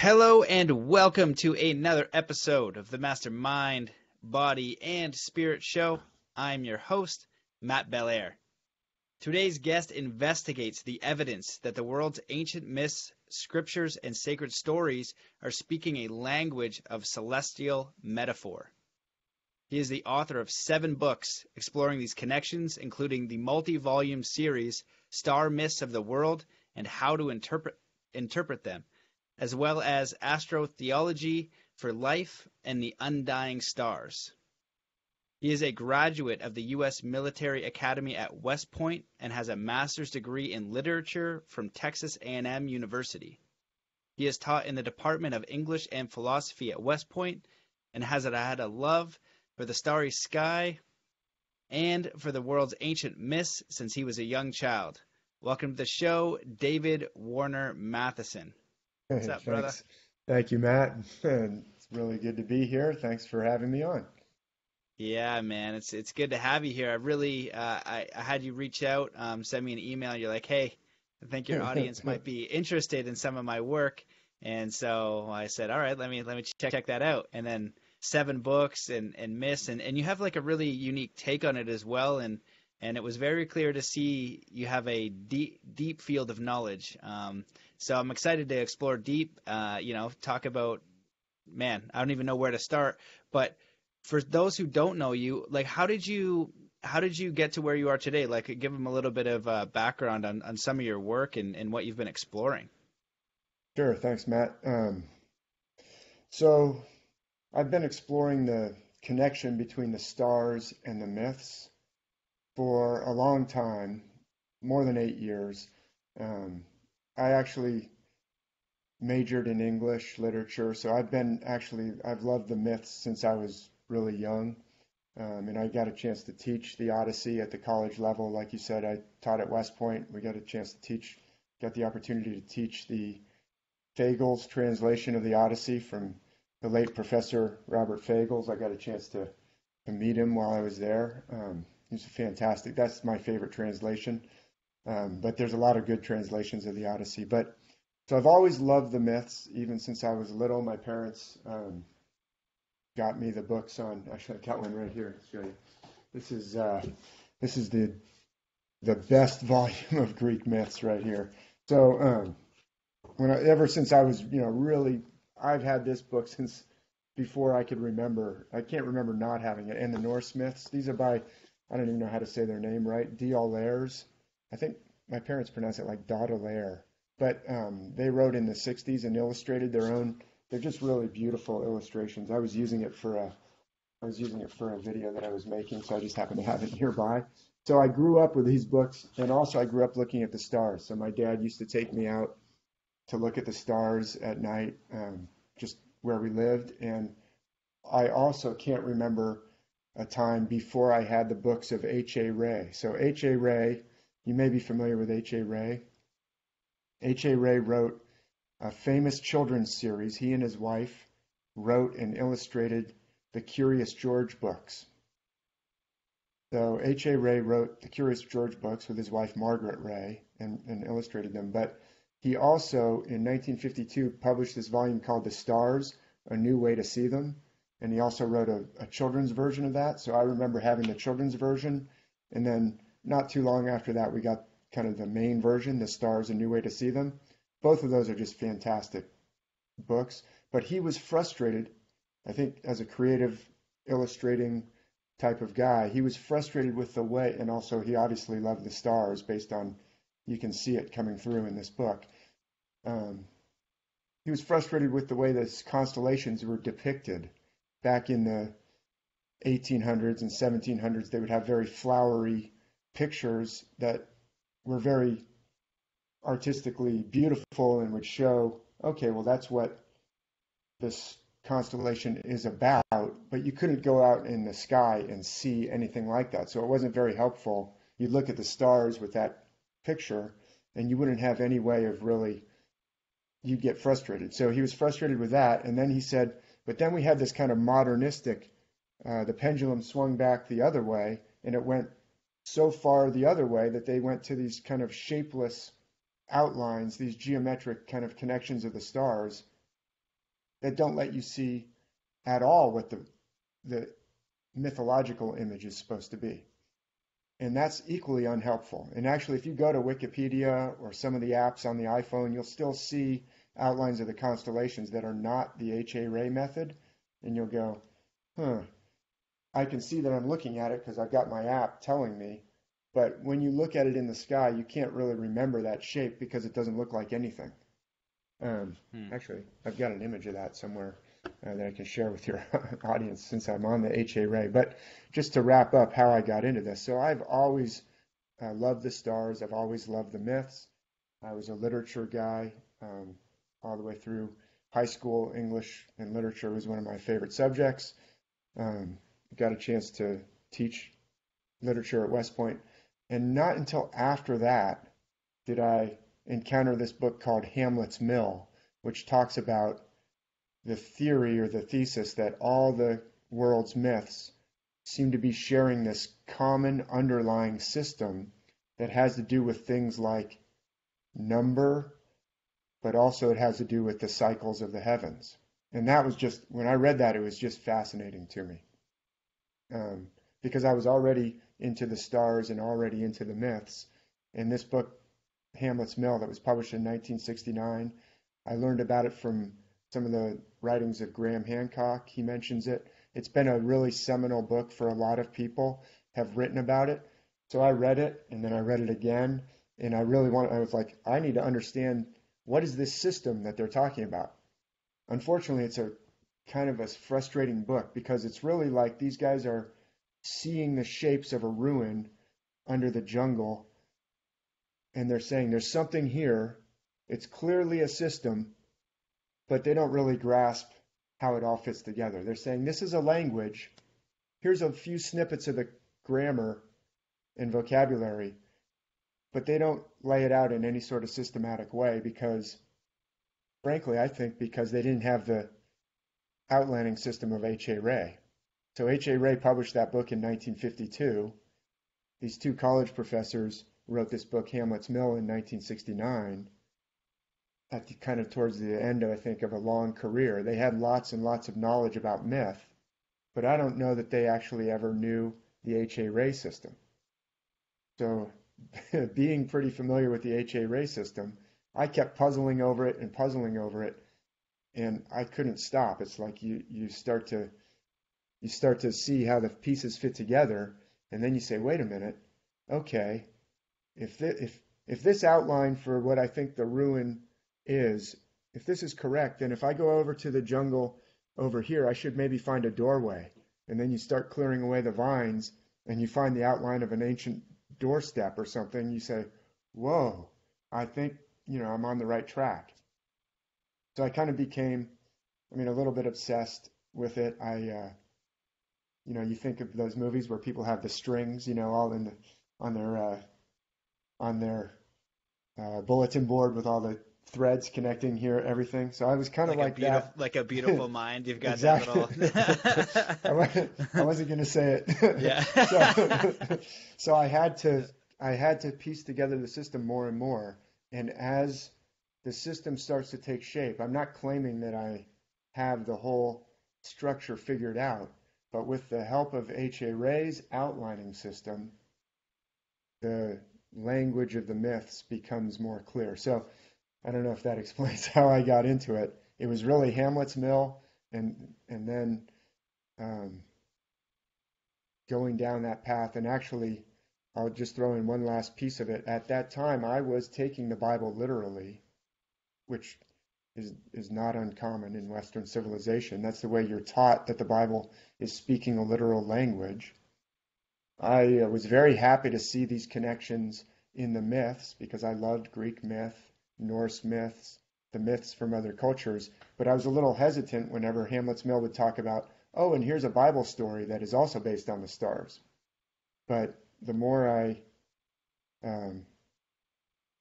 Hello and welcome to another episode of the Mastermind, Body, and Spirit Show. I'm your host, Matt Belair. Today's guest investigates the evidence that the world's ancient myths, scriptures, and sacred stories are speaking a language of celestial metaphor. He is the author of 7 books exploring these connections, including the multi-volume series Star Myths of the World and How to Interpret Them, as well as Astrotheology for Life and the Undying Stars. He is a graduate of the U.S. Military Academy at West Point and has a master's degree in literature from Texas A&M University. He is taught in the Department of English and Philosophy at West Point and has had a love for the starry sky and for the world's ancient myths since he was a young child. Welcome to the show, David Warner Mathisen. What's up, brother? Thanks. Thank you, Matt. And it's really good to be here. Thanks for having me on. Yeah, man, it's good to have you here. I really I had you reach out, send me an email. You're like, hey, I think your audience might be interested in some of my work, and so I said, all right, let me check that out. And then 7 books and myths, and you have like a really unique take on it as well, and it was very clear to see you have a deep field of knowledge. So I'm excited to explore deep, talk about, man, I don't even know where to start. But for those who don't know you, like, how did you get to where you are today? Like, give them a little bit of background on some of your work and what you've been exploring. Sure. Thanks, Matt. So I've been exploring the connection between the stars and the myths for a long time, more than 8 years. I actually majored in English literature, so I've loved the myths since I was really young. And I got a chance to teach the Odyssey at the college level. Like you said, I taught at West Point. We got the opportunity to teach the Fagles translation of the Odyssey from the late Professor Robert Fagles. I got a chance to meet him while I was there. He's fantastic. That's my favorite translation. But there's a lot of good translations of the Odyssey. So I've always loved the myths, even since I was little. My parents got me the books on. Actually, I got one right here. I'll show you. This is the best volume of Greek myths right here. So ever since I was, really, I've had this book since before I could remember. I can't remember not having it. And the Norse myths. These are by, I don't even know how to say their name right, Belair's. I think my parents pronounce it like Baudelaire. But they wrote in the 60s and illustrated their own. They're just really beautiful illustrations. I was using it for a video that I was making, so I just happened to have it nearby. So I grew up with these books, and also I grew up looking at the stars. So my dad used to take me out to look at the stars at night, just where we lived. And I also can't remember a time before I had the books of H.A. Rey. So H.A. Rey, you may be familiar with H.A. Rey. H.A. Rey wrote a famous children's series. He and his wife wrote and illustrated the Curious George books. So H.A. Rey wrote the Curious George books with his wife Margaret Rey and illustrated them. But he also, in 1952, published this volume called The Stars, A New Way to See Them. And he also wrote a children's version of that. So I remember having the children's version. And then not too long after that, we got kind of the main version, The Stars, A New Way to See Them. Both of those are just fantastic books. But he was frustrated, I think, as a creative illustrating type of guy. He was frustrated with the way, and also he obviously loved the stars based on, you can see it coming through in this book. He was frustrated with the way the constellations were depicted. Back in the 1800s and 1700s, they would have very flowery pictures that were very artistically beautiful and would show, okay, well, that's what this constellation is about, but you couldn't go out in the sky and see anything like that. So it wasn't very helpful. You'd look at the stars with that picture and you wouldn't have any way of really, you'd get frustrated. So he was frustrated with that. And then he said, but then we had this kind of modernistic, the pendulum swung back the other way, and it went so far the other way that they went to these kind of shapeless outlines, these geometric kind of connections of the stars. that don't let you see at all what the mythological image is supposed to be. And that's equally unhelpful. And actually, if you go to Wikipedia or some of the apps on the iPhone, you'll still see outlines of the constellations that are not the H.A. Rey method. And you'll go, I can see that I'm looking at it because I've got my app telling me. But when you look at it in the sky, you can't really remember that shape because it doesn't look like anything. Actually, I've got an image of that somewhere that I can share with your audience since I'm on the H.A. Rey. But just to wrap up how I got into this. So I've always loved the stars. I've always loved the myths. I was a literature guy all the way through high school. English and literature was one of my favorite subjects. Got a chance to teach literature at West Point. And not until after that did I encounter this book called Hamlet's Mill, which talks about the theory or the thesis that all the world's myths seem to be sharing this common underlying system that has to do with things like number, but also it has to do with the cycles of the heavens. And that was just, when I read that, it was just fascinating to me. Because I was already into the stars and already into the myths. And this book, Hamlet's Mill, that was published in 1969, I learned about it from some of the writings of Graham Hancock. He mentions it. It's been a really seminal book for a lot of people, have written about it. So I read it, and then I read it again, and I was like, I need to understand, what is this system that they're talking about? Unfortunately, it's a kind of a frustrating book because it's really like these guys are seeing the shapes of a ruin under the jungle, and they're saying there's something here. It's clearly a system, but they don't really grasp how it all fits together. They're saying this is a language. Here's a few snippets of the grammar and vocabulary, but they don't lay it out in any sort of systematic way because, frankly, I think because they didn't have the outlining system of H.A. Rey. So H.A. Rey published that book in 1952. These two college professors wrote this book, Hamlet's Mill, in 1969, kind of towards the end, I think, of a long career. They had lots and lots of knowledge about myth, but I don't know that they actually ever knew the H.A. Rey system. So being pretty familiar with the H.A. Rey system, I kept puzzling over it, and I couldn't stop. It's like you start to see how the pieces fit together, and then you say, wait a minute, okay, if this outline for what I think the ruin is, if this is correct, then if I go over to the jungle over here, I should maybe find a doorway. And then you start clearing away the vines, and you find the outline of an ancient doorstep or something. You say, whoa, I think, I'm on the right track. So I kind of became, a little bit obsessed with it. You think of those movies where people have the strings, all on their bulletin board with all the threads connecting here, everything. So I was kind of like that. Like a beautiful mind. You've got exactly. that little. I wasn't going to say it. Yeah. So I had to piece together the system more and more. And as the system starts to take shape, I'm not claiming that I have the whole structure figured out, but with the help of H.A. Rey's outlining system, the language of the myths becomes more clear. So I don't know if that explains how I got into it. It was really Hamlet's Mill, and then going down that path. And actually, I'll just throw in one last piece of it. At that time, I was taking the Bible literally, which is not uncommon in Western civilization. That's the way you're taught that the Bible is speaking a literal language. I was very happy to see these connections in the myths because I loved Greek myth, Norse myths, the myths from other cultures. But I was a little hesitant whenever Hamlet's Mill would talk about, oh, and here's a Bible story that is also based on the stars. But the more I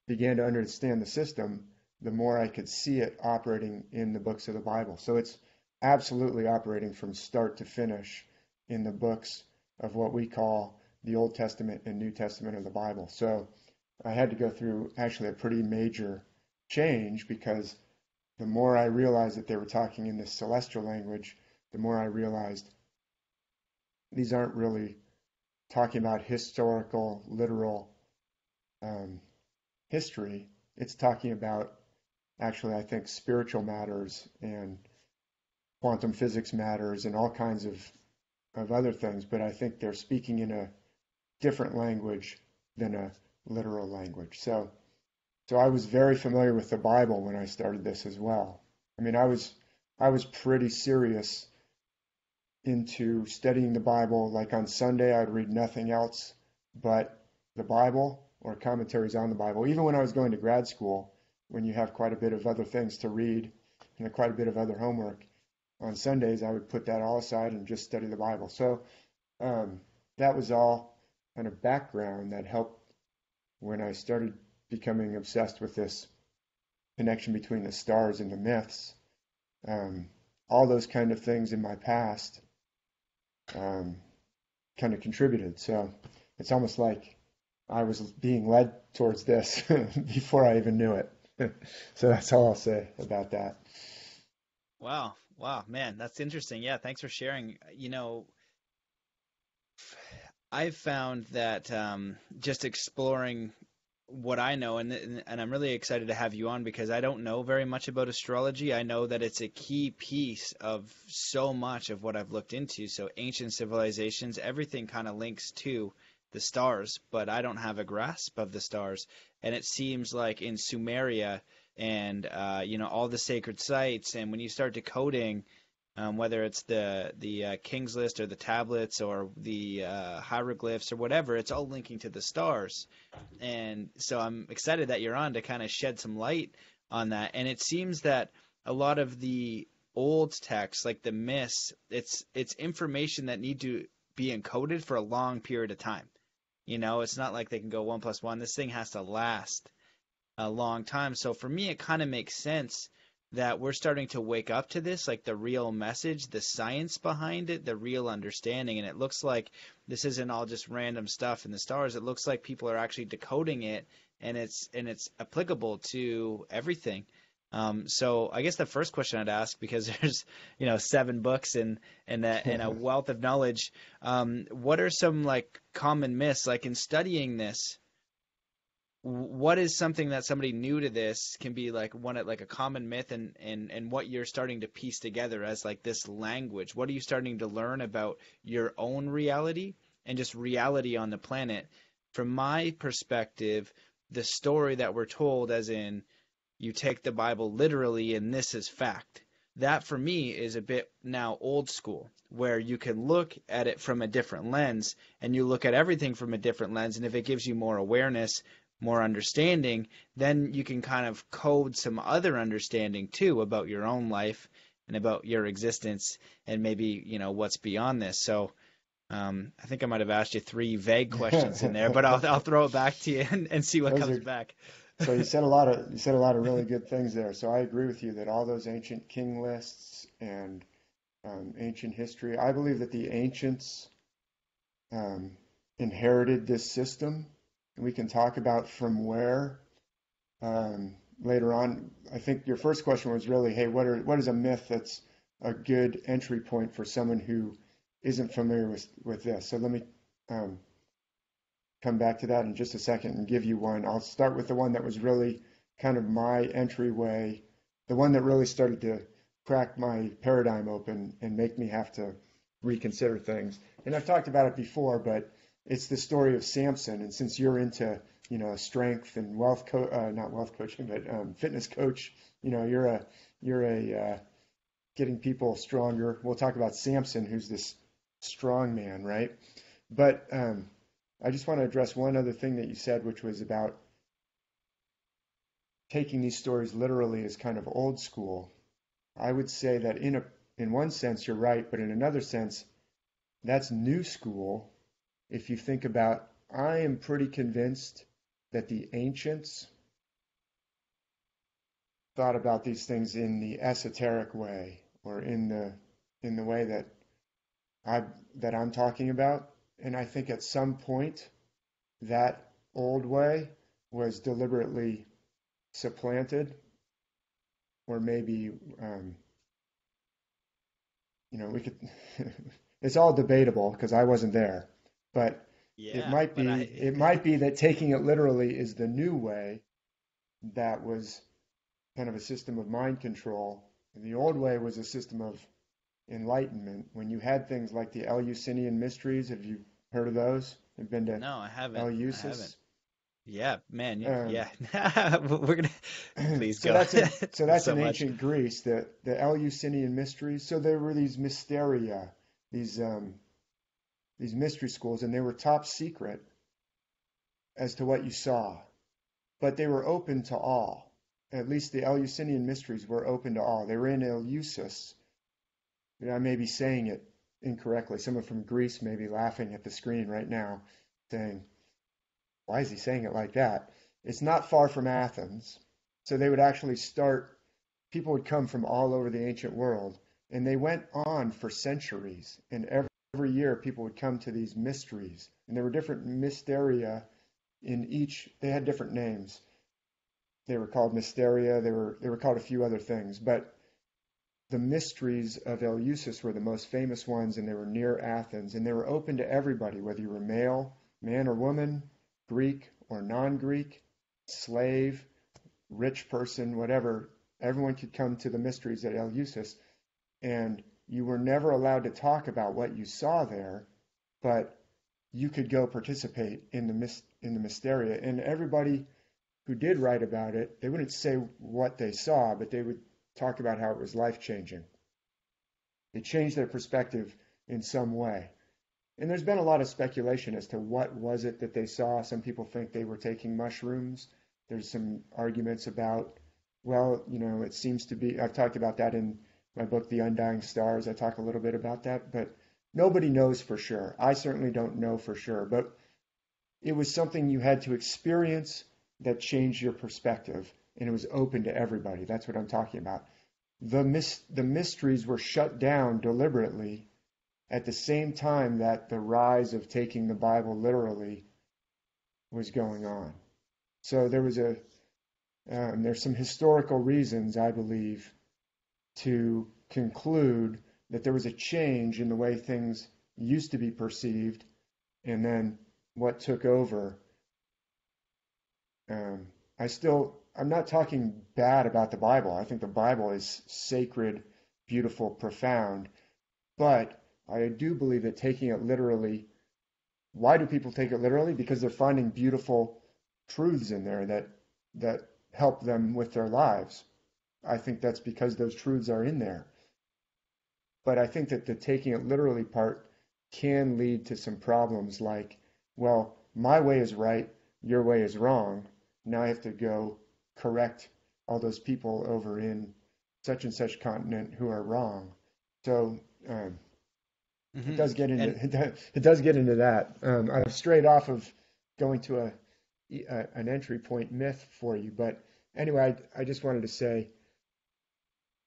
began to understand the system, the more I could see it operating in the books of the Bible. So it's absolutely operating from start to finish in the books of what we call the Old Testament and New Testament of the Bible. So I had to go through actually a pretty major change because the more I realized that they were talking in this celestial language, the more I realized these aren't really talking about historical, literal history. It's talking about actually, I think, spiritual matters and quantum physics matters and all kinds of other things. But I think they're speaking in a different language than a literal language. So I was very familiar with the Bible when I started this as well. I mean, I was pretty serious into studying the Bible. Like on Sunday, I'd read nothing else but the Bible or commentaries on the Bible. Even when I was going to grad school, when you have quite a bit of other things to read and quite a bit of other homework, on Sundays, I would put that all aside and just study the Bible. So that was all kind of background that helped when I started becoming obsessed with this connection between the stars and the myths. All those kind of things in my past kind of contributed. So it's almost like I was being led towards this before I even knew it. So that's all I'll say about that. Wow. Wow, man, that's interesting. Yeah, thanks for sharing. I've found that just exploring what I know, and I'm really excited to have you on because I don't know very much about astrology. I know that it's a key piece of so much of what I've looked into. So ancient civilizations, everything kind of links to the stars, but I don't have a grasp of the stars. And it seems like in Sumeria and all the sacred sites, and when you start decoding, whether it's the King's List or the tablets or the hieroglyphs or whatever, it's all linking to the stars. And so I'm excited that you're on to kind of shed some light on that. And it seems that a lot of the old texts, like the myths, it's information that need to be encoded for a long period of time. It's not like they can go 1+1. This thing has to last a long time. So for me, it kind of makes sense that we're starting to wake up to this, like the real message, the science behind it, the real understanding. And it looks like this isn't all just random stuff in the stars. It looks like people are actually decoding it, and it's applicable to everything. So I guess the first question I'd ask, because there's 7 books and a wealth of knowledge, what are some like common myths, like in studying this? What is something that somebody new to this can be like a common myth, and what you're starting to piece together as like this language? What are you starting to learn about your own reality and just reality on the planet? From my perspective, the story that we're told, as in you take the Bible literally and this is fact, that for me is a bit now old school, where you can look at it from a different lens, and you look at everything from a different lens, and if it gives you more awareness, more understanding, then you can kind of code some other understanding too about your own life and about your existence, and maybe what's beyond this. So I think I might have asked you 3 vague questions in there, but I'll throw it back to you and see what comes back. So you said a lot of really good things there. So I agree with you that all those ancient king lists and ancient history, I believe that the ancients inherited this system. And we can talk about from where later on. I think your first question was really, hey, what is a myth that's a good entry point for someone who isn't familiar with this? So let me come back to that in just a second and give you one. I'll start with the one that was really kind of my entryway, the one that really started to crack my paradigm open and make me have to reconsider things. And I've talked about it before, but it's the story of Samson. And since you're into, strength and not wealth coaching, but fitness coach, you're a getting people stronger. We'll talk about Samson, who's this strong man, right? But I just want to address one other thing that you said, which was about taking these stories literally as kind of old school. I would say that in one sense you're right, but in another sense that's new school. If you think about, I am pretty convinced that the ancients thought about these things in the esoteric way, or in the way that I'm talking about. And I think at some point that old way was deliberately supplanted or maybe we could. It's all debatable because I wasn't there, but it Yeah, might but be it might be that taking it literally is the new way that was kind of a system of mind control. And the old way was a system of enlightenment when you had things like the Eleusinian Mysteries. Have you heard of those? Have been to no, I haven't. I haven't. Eleusis? Yeah, man. Um, Yeah, we're gonna. Please so go. that's So in much. ancient Greece, the Eleusinian Mysteries. So there were these mysteria, these these mystery schools, and they were top secret as to what you saw, but they were open to all. At least the Eleusinian Mysteries were open to all. They were in Eleusis. I may be saying it incorrectly. Someone from Greece may be laughing at the screen right now, saying, "Why is he saying it like that?" It's not far from Athens. So they would actually start, people would come from all over the ancient world, and they went on for centuries. And every year, people would come to these mysteries. And there were different mysteria in each, they had different names. They were called mysteria, they were called a few other things. But the mysteries of Eleusis were the most famous ones, and they were near Athens. And they were open to everybody, whether you were male, man or woman, Greek or non-Greek, slave, rich person, whatever. Everyone could come to the mysteries at Eleusis, and you were never allowed to talk about what you saw there, but you could go participate in the mysteria. And everybody who did write about it, they wouldn't say what they saw, but they would talk about how it was life changing. It changed their perspective in some way. And there's been a lot of speculation as to what was it that they saw. Some people think they were taking mushrooms. There's some arguments about, well, it seems to be, I've talked about that in my book, The Undying Stars. I talk a little bit about that, but nobody knows for sure. I certainly don't know for sure, but it was something you had to experience that changed your perspective, and it was open to everybody. That's what I'm talking about. The mysteries were shut down deliberately at the same time that the rise of taking the Bible literally was going on. So there's some historical reasons, I believe, to conclude that there was a change in the way things used to be perceived, and then what took over. I'm not talking bad about the Bible. I think the Bible is sacred, beautiful, profound, but I do believe that taking it literally, why do people take it literally? Because they're finding beautiful truths in there that help them with their lives. I think that's because those truths are in there. But I think that the taking it literally part can lead to some problems like, well, my way is right, your way is wrong. Now I have to go correct all those people over in such and such continent who are wrong. So it Hmm. does get into And it does get into that. I'm straight off of going to an entry point myth for you, but anyway, I just wanted to say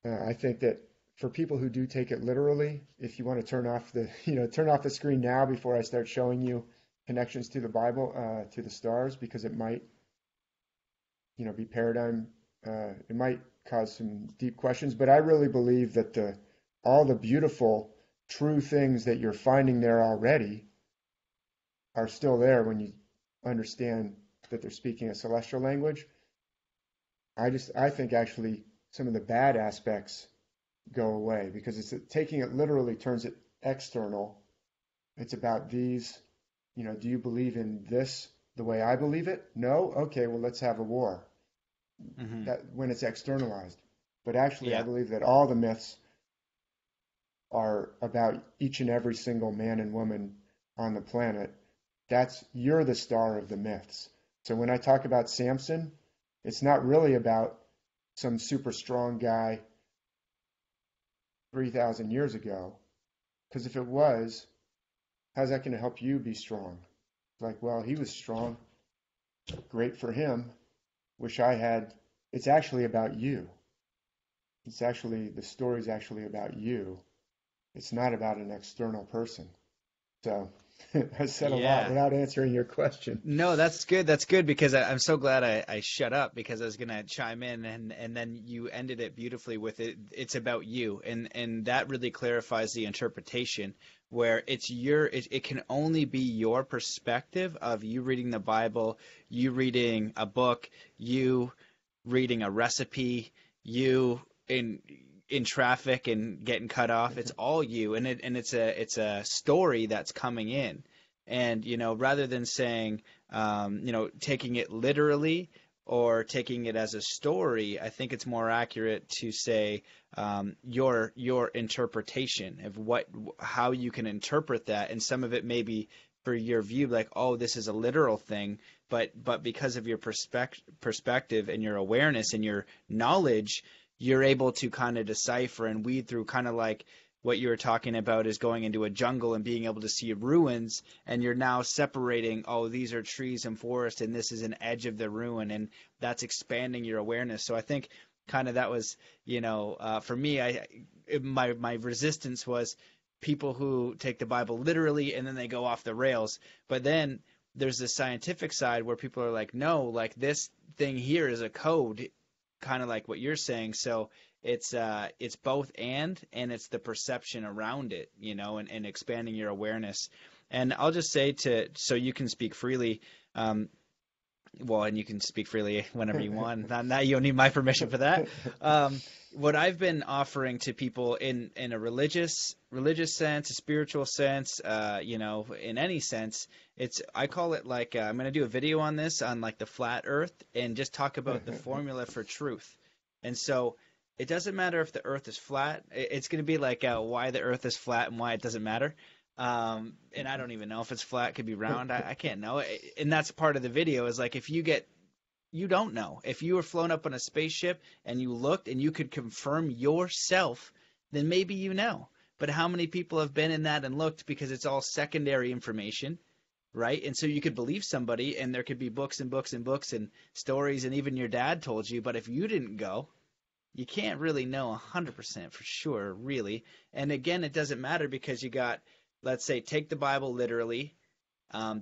I think that for people who do take it literally, if you want to turn off the turn off the screen now before I start showing you connections to the Bible to the stars, because it might be paradigm. It might cause some deep questions, but I really believe that all the beautiful true things that you're finding there already are still there when you understand that they're speaking a celestial language. I think actually some of the bad aspects go away because taking it literally turns it external. It's about these, do you believe in this the way I believe it? No? Okay, well, let's have a war. hmm That when it's externalized. But actually, I yeah, believe that all the myths are about each and every single man and woman on the planet. You're the star of the myths. So when I talk about Samson, it's not really about some super strong guy 3,000 years ago. Because if it was, how's that going to help you be strong? Like, well, he was strong. Great for him. Wish I had. It's actually about you. The story's actually about you. It's not about an external person. So I said a lot Yeah. without answering your question. No, that's good. That's good because I'm so glad I shut up because I was gonna chime in and then you ended it beautifully with it. It's about you, and that really clarifies the interpretation where it can only be your perspective of you reading the Bible, you reading a book, you reading a recipe, you in traffic and getting cut off. It's all you, and it's a story that's coming in. And rather than saying taking it literally or taking it as a story, I think it's more accurate to say your interpretation of how you can interpret that, and some of it may be for your view, like, oh, this is a literal thing, but because of your perspective and your awareness and your knowledge, you're able to kind of decipher and weed through, kind of like what you were talking about is going into a jungle and being able to see ruins, and you're now separating, oh, these are trees and forest, and this is an edge of the ruin, and that's expanding your awareness. So I think kind of that was, for me, my resistance was people who take the Bible literally and then they go off the rails. But then there's the scientific side where people are like, no, like this thing here is a code, kind of like what you're saying. So it's both and it's the perception around it, and expanding your awareness. And I'll just say so you can speak freely, and you can speak freely whenever you want. Now you don't need my permission for that. What I've been offering to people in a religious sense, a spiritual sense, in any sense, I call it like I'm going to do a video on this on like the flat Earth and just talk about the formula for truth. And so it doesn't matter if the Earth is flat. It's going to be like why the Earth is flat and why it doesn't matter. And I don't even know if it's flat, it could be round. I can't know. And that's part of the video is like, you don't know. If you were flown up on a spaceship and you looked and you could confirm yourself, then maybe you know. But how many people have been in that and looked, because it's all secondary information, right? And so you could believe somebody, and there could be books and books and books and stories, and even your dad told you, but if you didn't go, you can't really know 100% for sure, really. And again, it doesn't matter because you got, let's say, take the Bible literally,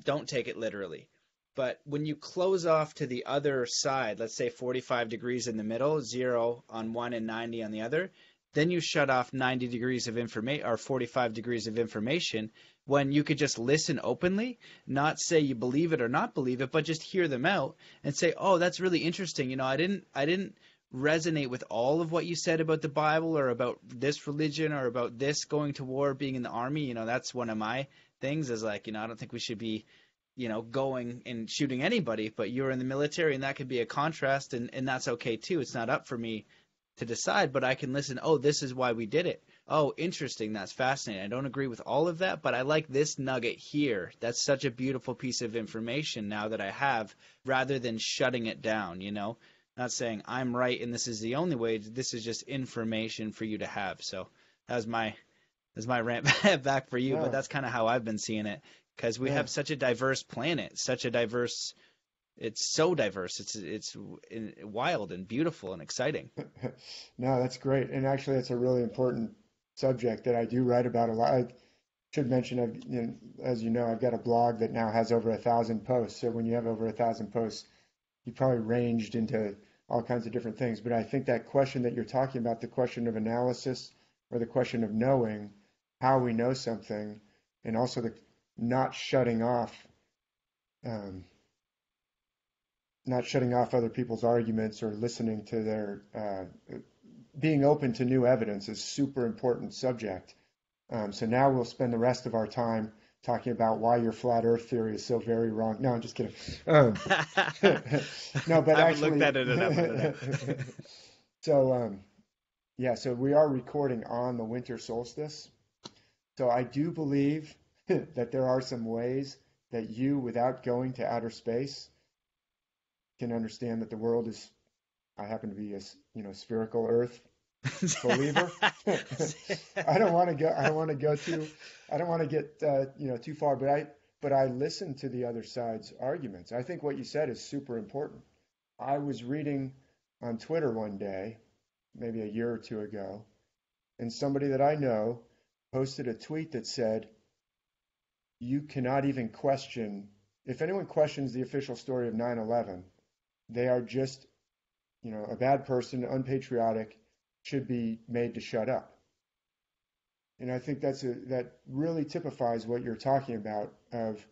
don't take it literally. But when you close off to the other side, let's say 45 degrees in the middle, 0 on one and 90 on the other, then you shut off 90 degrees of information or 45 degrees of information, when you could just listen openly, not say you believe it or not believe it, but just hear them out and say, oh, that's really interesting. I didn't resonate with all of what you said about the Bible or about this religion or about this going to war, being in the army. That's one of my things is like, I don't think we should be, going and shooting anybody, but you're in the military and that could be a contrast, and that's okay too. It's not up for me to decide, but I can listen. Oh, this is why we did it. Oh, interesting. That's fascinating. I don't agree with all of that, but I like this nugget here. That's such a beautiful piece of information now that I have, rather than shutting it down, not saying I'm right and this is the only way. This is just information for you to have. So that's my rant back for you, Yeah, but that's kind of how I've been seeing it, because we yeah. have such a diverse planet, it's so diverse. It's wild and beautiful and exciting. No, that's great. And actually, it's a really important subject that I do write about a lot. I should mention, as you know, I've got a blog that now has over 1,000 posts. So when you have over 1,000 posts, you probably ranged into all kinds of different things. But I think that question that you're talking about, the question of analysis or the question of knowing how we know something, and also the not shutting off, um, not shutting off other people's arguments or listening to their, being open to new evidence is super important subject. So now we'll spend the rest of our time talking about why your flat Earth theory is so very wrong. No, I'm just kidding. No, but I haven't actually, looked at it enough for that. so yeah, so we are recording on the winter solstice. So I do believe that there are some ways that you, without going to outer space, can understand that the world is. I happen to be a spherical Earth believer. I don't want to go. I don't want to go too. I don't want to get too far. But I listen to the other side's arguments. I think what you said is super important. I was reading on Twitter one day, maybe a year or two ago, and somebody that I know posted a tweet that said, you cannot even question, if anyone questions the official story of 9/11, they are just, a bad person, unpatriotic, should be made to shut up. And I think that really typifies what you're talking about of,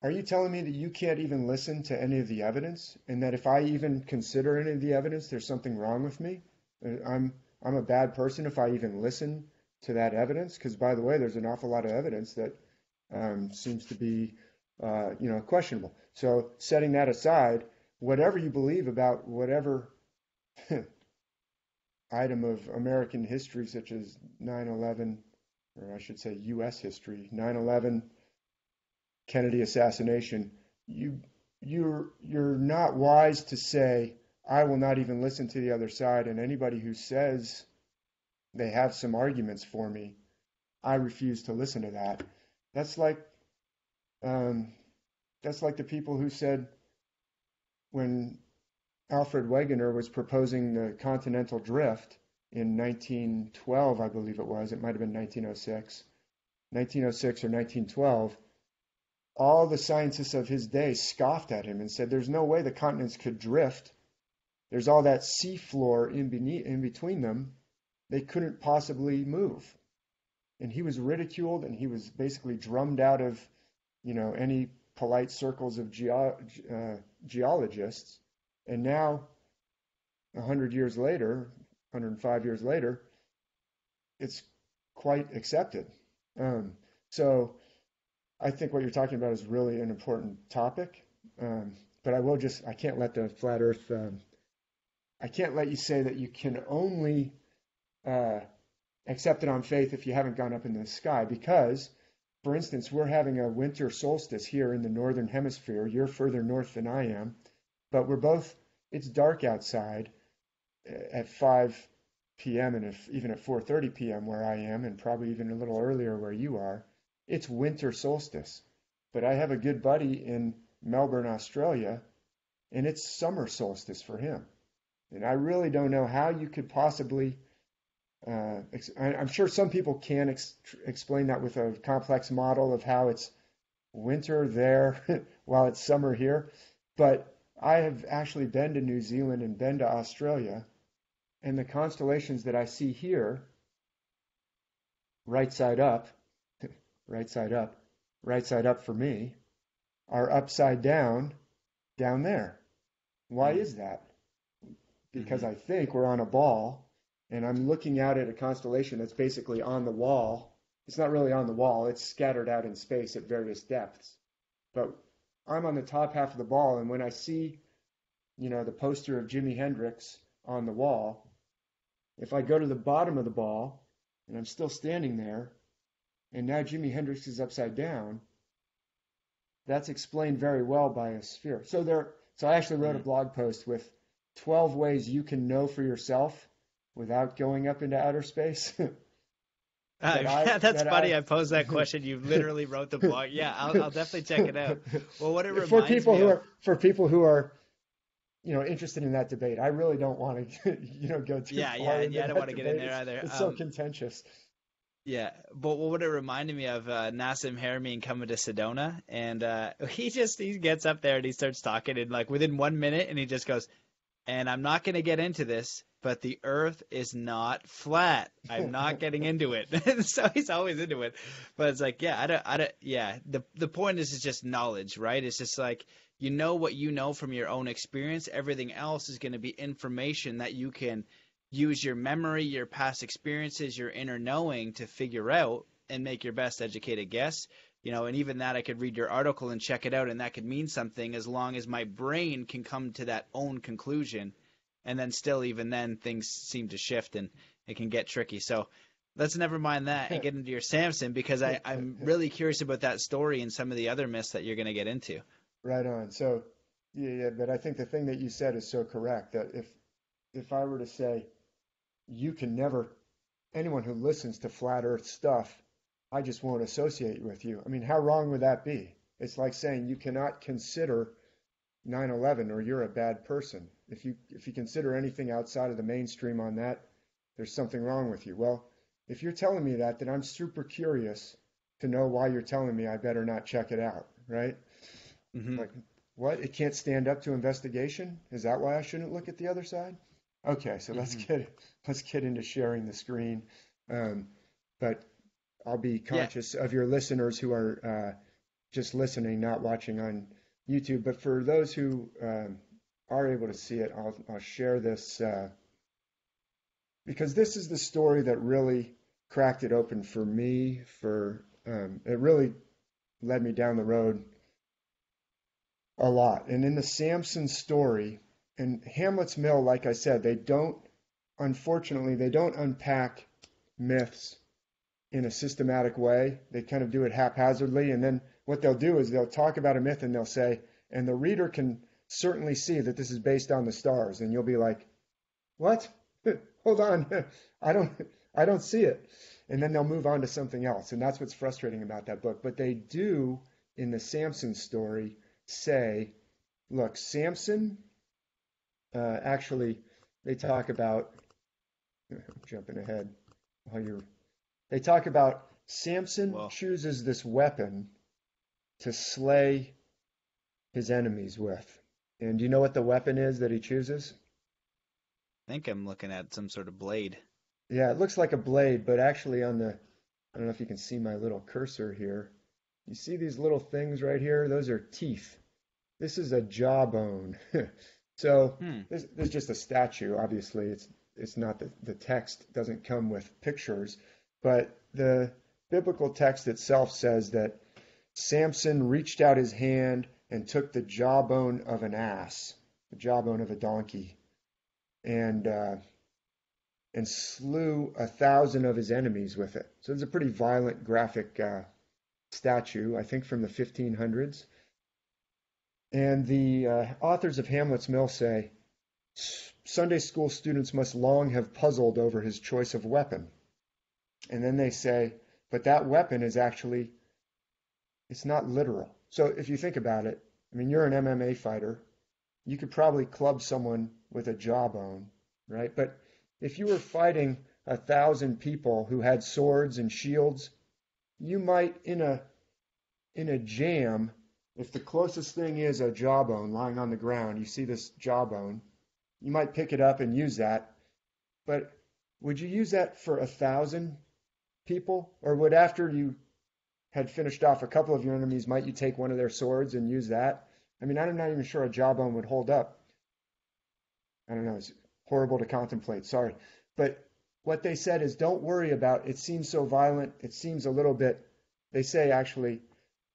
are you telling me that you can't even listen to any of the evidence, and that if I even consider any of the evidence, there's something wrong with me? I'm a bad person if I even listen to that evidence? Because, by the way, there's an awful lot of evidence that seems to be, questionable. So setting that aside, whatever you believe about whatever item of American history, such as 9/11, or I should say U.S. history, 9/11, Kennedy assassination, you're not wise to say, I will not even listen to the other side, and anybody who says they have some arguments for me, I refuse to listen to that. That's like the people who said, when Alfred Wegener was proposing the continental drift in 1912, I believe it was, it might have been 1906 or 1912, all the scientists of his day scoffed at him and said, there's no way the continents could drift. There's all that sea floor in between them. They couldn't possibly move. And he was ridiculed, and he was basically drummed out of, any polite circles of geologists. And now, 100 years later, 105 years later, it's quite accepted. So I think what you're talking about is really an important topic. But I can't let the flat earth, I can't let you say that you can only accept it on faith if you haven't gone up in the sky. Because, for instance, we're having a winter solstice here in the northern hemisphere. You're further north than I am. But it's dark outside at 5 p.m. and even at 4:30 p.m. where I am, and probably even a little earlier where you are. It's winter solstice. But I have a good buddy in Melbourne, Australia, and it's summer solstice for him. And I really don't know how you could possibly, I'm sure some people can explain that with a complex model of how it's winter there while it's summer here. But I have actually been to New Zealand and been to Australia, and the constellations that I see here, right side up for me, are upside down there. Why is that? Because I think we're on a ball, and I'm looking out at a constellation that's basically on the wall. It's not really on the wall, it's scattered out in space at various depths. But I'm on the top half of the ball, and when I see, the poster of Jimi Hendrix on the wall, if I go to the bottom of the ball, and I'm still standing there, and now Jimi Hendrix is upside down, that's explained very well by a sphere. So I actually wrote a blog post with 12 ways you can know for yourself without going up into outer space. That's funny. I posed that question. You literally wrote the blog. Yeah, I'll definitely check it out. Well, what it reminds for people who are interested in that debate, I really don't want to go too far. I don't want to get in there either. It's so contentious. Yeah, but what it reminded me of, Nassim Haramein coming to Sedona, and he gets up there and he starts talking, and like within 1 minute, and he just goes, and I'm not going to get into this, but the Earth is not flat. I'm not getting into it. So he's always into it, but it's like, the point is just knowledge, right? It's just like, what you know from your own experience. Everything else is going to be information that you can use your memory, your past experiences, your inner knowing to figure out and make your best educated guess. And even that, I could read your article and check it out, and that could mean something as long as my brain can come to that own conclusion. And then still, even then, things seem to shift and it can get tricky. So let's never mind that and get into your Samson, because I'm really curious about that story and some of the other myths that you're going to get into. Right on. So, but I think the thing that you said is so correct, that if I were to say, anyone who listens to flat earth stuff, I just won't associate with you. I mean, how wrong would that be? It's like saying you cannot consider 9/11 or you're a bad person. If you consider anything outside of the mainstream on that, there's something wrong with you. Well, if you're telling me that, then I'm super curious to know why you're telling me I better not check it out, right? Hmm. Like, what? It can't stand up to investigation? Is that why I shouldn't look at the other side? Okay, so let's Hmm. get into sharing the screen. Um, but I'll be Yeah. conscious of your listeners who are just listening, not watching on YouTube. But for those who are able to see it, I'll share this because this is the story that really cracked it open for me. It really led me down the road a lot. And in the Samson story, and Hamlet's Mill, like I said, unfortunately, they don't unpack myths in a systematic way. They kind of do it haphazardly. And then what they'll do is they'll talk about a myth and they'll say, and the reader can certainly see that this is based on the stars. And you'll be like, what? Hold on. I don't, I don't see it. And then they'll move on to something else. And that's what's frustrating about that book. But they do, in the Samson story, say, look, Samson, actually, they talk about, I'm jumping ahead while you're, they talk about Samson Well, chooses this weapon to slay his enemies with. And do you know what the weapon is that he chooses? I think I'm looking at some sort of blade. Yeah, it looks like a blade, but actually I don't know if you can see my little cursor here. You see these little things right here? Those are teeth. This is a jawbone. So Hmm. there's just a statue. Obviously, it's not the text doesn't come with pictures, but the biblical text itself says that Samson reached out his hand and took the jawbone of an ass, the jawbone of a donkey, and uh, and slew 1,000 of his enemies with it. So it's a pretty violent, graphic statue, I think from the 1500s. And the authors of Hamlet's Mill say Sunday school students must long have puzzled over his choice of weapon. And then they say, but that weapon is actually, it's not literal. So if you think about it, I mean, you're an MMA fighter. You could probably club someone with a jawbone, right? But if you were fighting 1,000 people who had swords and shields, you might, in a jam, if the closest thing is a jawbone lying on the ground, you see this jawbone, you might pick it up and use that. But would you use that for 1,000 people? Or would after you had finished off a couple of your enemies, might you take one of their swords and use that? I mean, I'm not even sure a jawbone would hold up. I don't know. It's horrible to contemplate. Sorry. But what they said is don't worry about it. Seems so violent. It seems a little bit, they say actually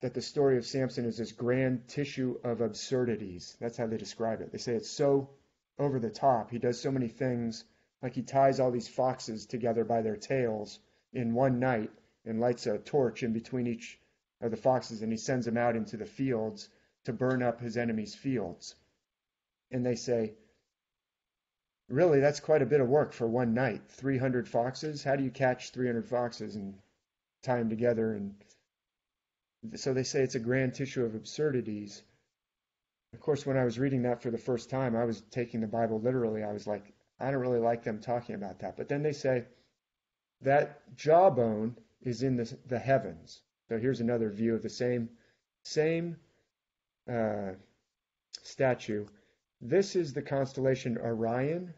that the story of Samson is this grand tissue of absurdities. That's how they describe it. They say it's so over the top. He does so many things, like he ties all these foxes together by their tails in one night and lights a torch in between each of the foxes, and he sends them out into the fields to burn up his enemies' fields. And they say, really, that's quite a bit of work for one night. 300 foxes? How do you catch 300 foxes and tie them together? And so they say it's a grand tissue of absurdities. Of course, when I was reading that for the first time, I was taking the Bible literally. I was like, I don't really like them talking about that. But then they say that jawbone is in the heavens. So here's another view of the same statue. This is the constellation Orion,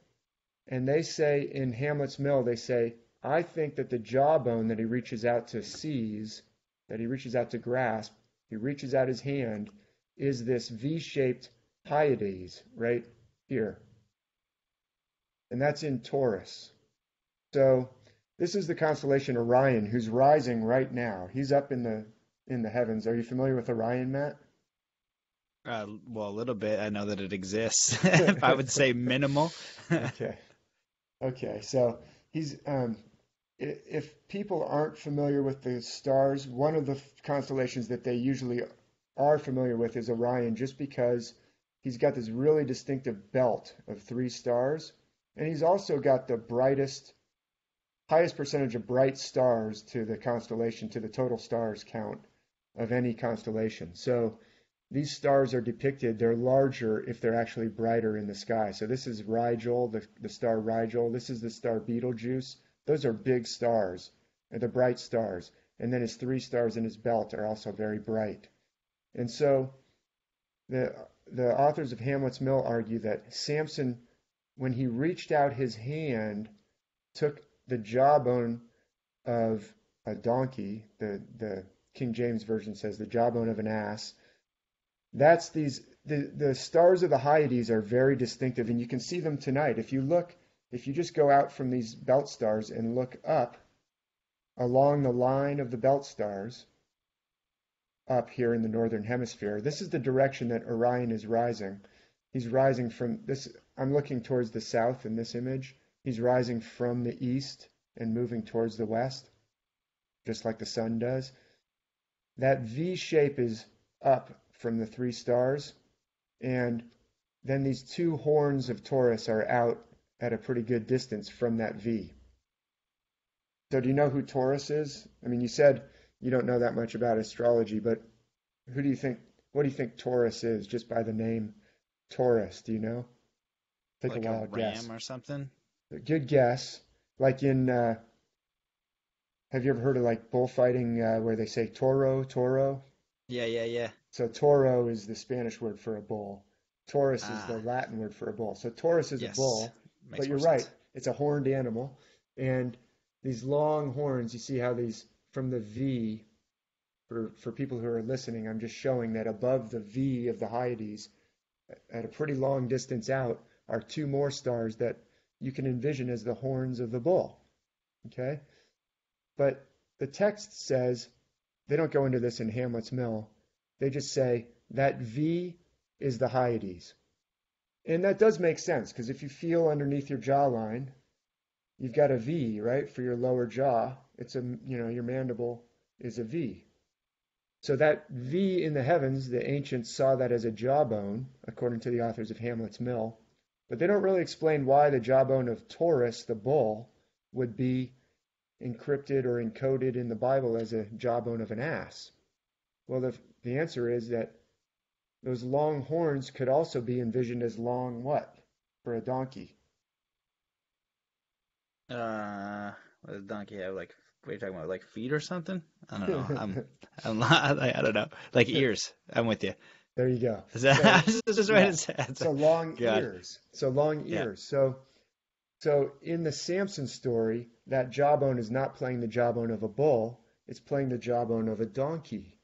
and they say in Hamlet's Mill, they say, I think that the jawbone that he reaches out to seize, that he reaches out to grasp, he reaches out his hand, is this V-shaped Hyades right here. And that's in Taurus. So this is the constellation Orion, who's rising right now. He's up in the heavens. Are you familiar with Orion, Matt? Well, a little bit. I know that it exists. If I would say minimal. Okay. Okay. So he's if people aren't familiar with the stars, one of the constellations that they usually are familiar with is Orion, just because he's got this really distinctive belt of 3 stars, and he's also got the highest percentage of bright stars to the constellation, to the total stars count of any constellation. So these stars are depicted, they're larger if they're actually brighter in the sky. So this is Rigel, the star Rigel. This is the star Betelgeuse. Those are big stars, the bright stars. and then his 3 stars in his belt are also very bright. And so the authors of Hamlet's Mill argue that Samson, when he reached out his hand, took the jawbone of a donkey. The King James Version says the jawbone of an ass. That's the stars of the Hyades are very distinctive, and you can see them tonight. If you just go out from these belt stars and look up along the line of the belt stars, up here in the northern hemisphere, this is the direction that Orion is rising. He's rising from this. I'm looking towards the south in this image. He's rising from the east and moving towards the west, just like the sun does. That V shape is up from the 3 stars, and then these 2 horns of Taurus are out at a pretty good distance from that V. So do you know who Taurus is? I mean, you said you don't know that much about astrology, but what do you think Taurus is, just by the name Taurus? Do you know? Take like a wild guess. Ram or something? Good guess. Like in, have you ever heard of like bullfighting where they say toro? Yeah. So toro is the Spanish word for a bull. Taurus is the Ah, Latin word for a bull. So Taurus is a yes. bull, Makes but you're more right. sense. It's a horned animal. And these long horns, you see how these, from the V, for people who are listening, I'm just showing that above the V of the Hyades, at a pretty long distance out, are 2 more stars that you can envision as the horns of the bull. Okay? But the text says, they don't go into this in Hamlet's Mill, they just say that V is the Hyades. And that does make sense, because if you feel underneath your jawline, you've got a V, right, for your lower jaw. It's your mandible is a V. So that V in the heavens, the ancients saw that as a jawbone, according to the authors of Hamlet's Mill. But they don't really explain why the jawbone of Taurus, the bull, would be encrypted or encoded in the Bible as a jawbone of an ass. Well, the answer is that those long horns could also be envisioned as long what for a donkey? What does donkey have? Like, what are you talking about? Like feet or something? I don't know. I'm not, I don't know. Like ears. I'm with you. There you go. Is So that just what yeah, it says? so long God. ears. So long Yeah. ears. So in the Samson story, that jawbone is not playing the jawbone of a bull, it's playing the jawbone of a donkey.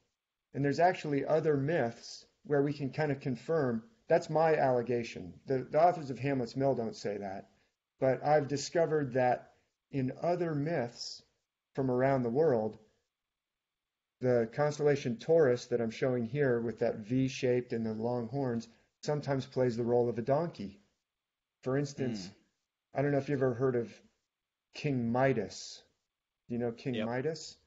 And there's actually other myths where we can kind of confirm, that's my allegation. The authors of Hamlet's Mill don't say that, but I've discovered that in other myths from around the world, the constellation Taurus that I'm showing here with that V-shaped and the long horns sometimes plays the role of a donkey. For instance, I don't know if you've ever heard of King Midas. Do you know King Yep. Midas?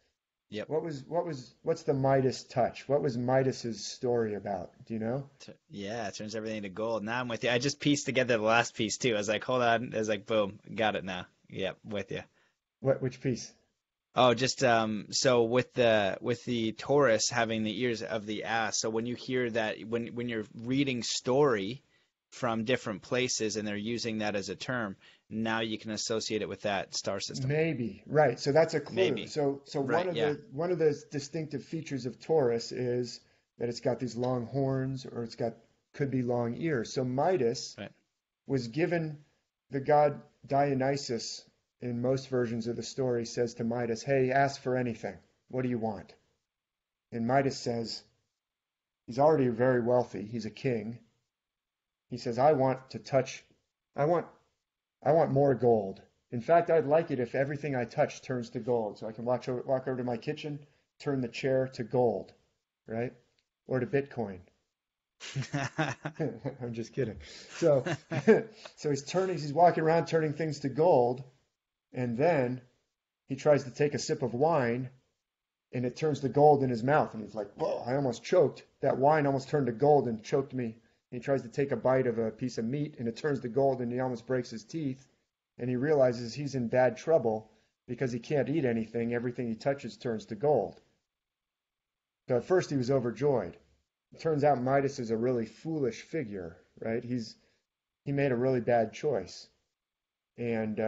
Yep. What's the Midas touch? What was Midas's story about? Do you know? Yeah, it turns everything to gold. Now I'm with you. I just pieced together the last piece too. I was like, hold on. I was like, boom, got it now. Yep, with you. Which piece? Oh, just so with the Taurus having the ears of the ass. So when you hear that, when you're reading story from different places and they're using that as a term, now you can associate it with that star system. Maybe. Right. So that's a clue. Maybe. So Right, one of the distinctive features of Taurus is that it's got these long horns or could be long ears. So Midas Right. was given, the god Dionysus in most versions of the story says to Midas, "Hey, ask for anything. What do you want?" And Midas says, he's already very wealthy. He's a king. He says, I want more gold. In fact, I'd like it if everything I touch turns to gold. So I can walk over to my kitchen, turn the chair to gold, right? Or to Bitcoin. I'm just kidding. So, so he's walking around turning things to gold, and then he tries to take a sip of wine, and it turns to gold in his mouth, and he's like, "Whoa! I almost choked. That wine almost turned to gold and choked me." And he tries to take a bite of a piece of meat, and it turns to gold, and he almost breaks his teeth, and he realizes he's in bad trouble because he can't eat anything. Everything he touches turns to gold. So at first he was overjoyed. It turns out Midas is a really foolish figure, right? He made a really bad choice. And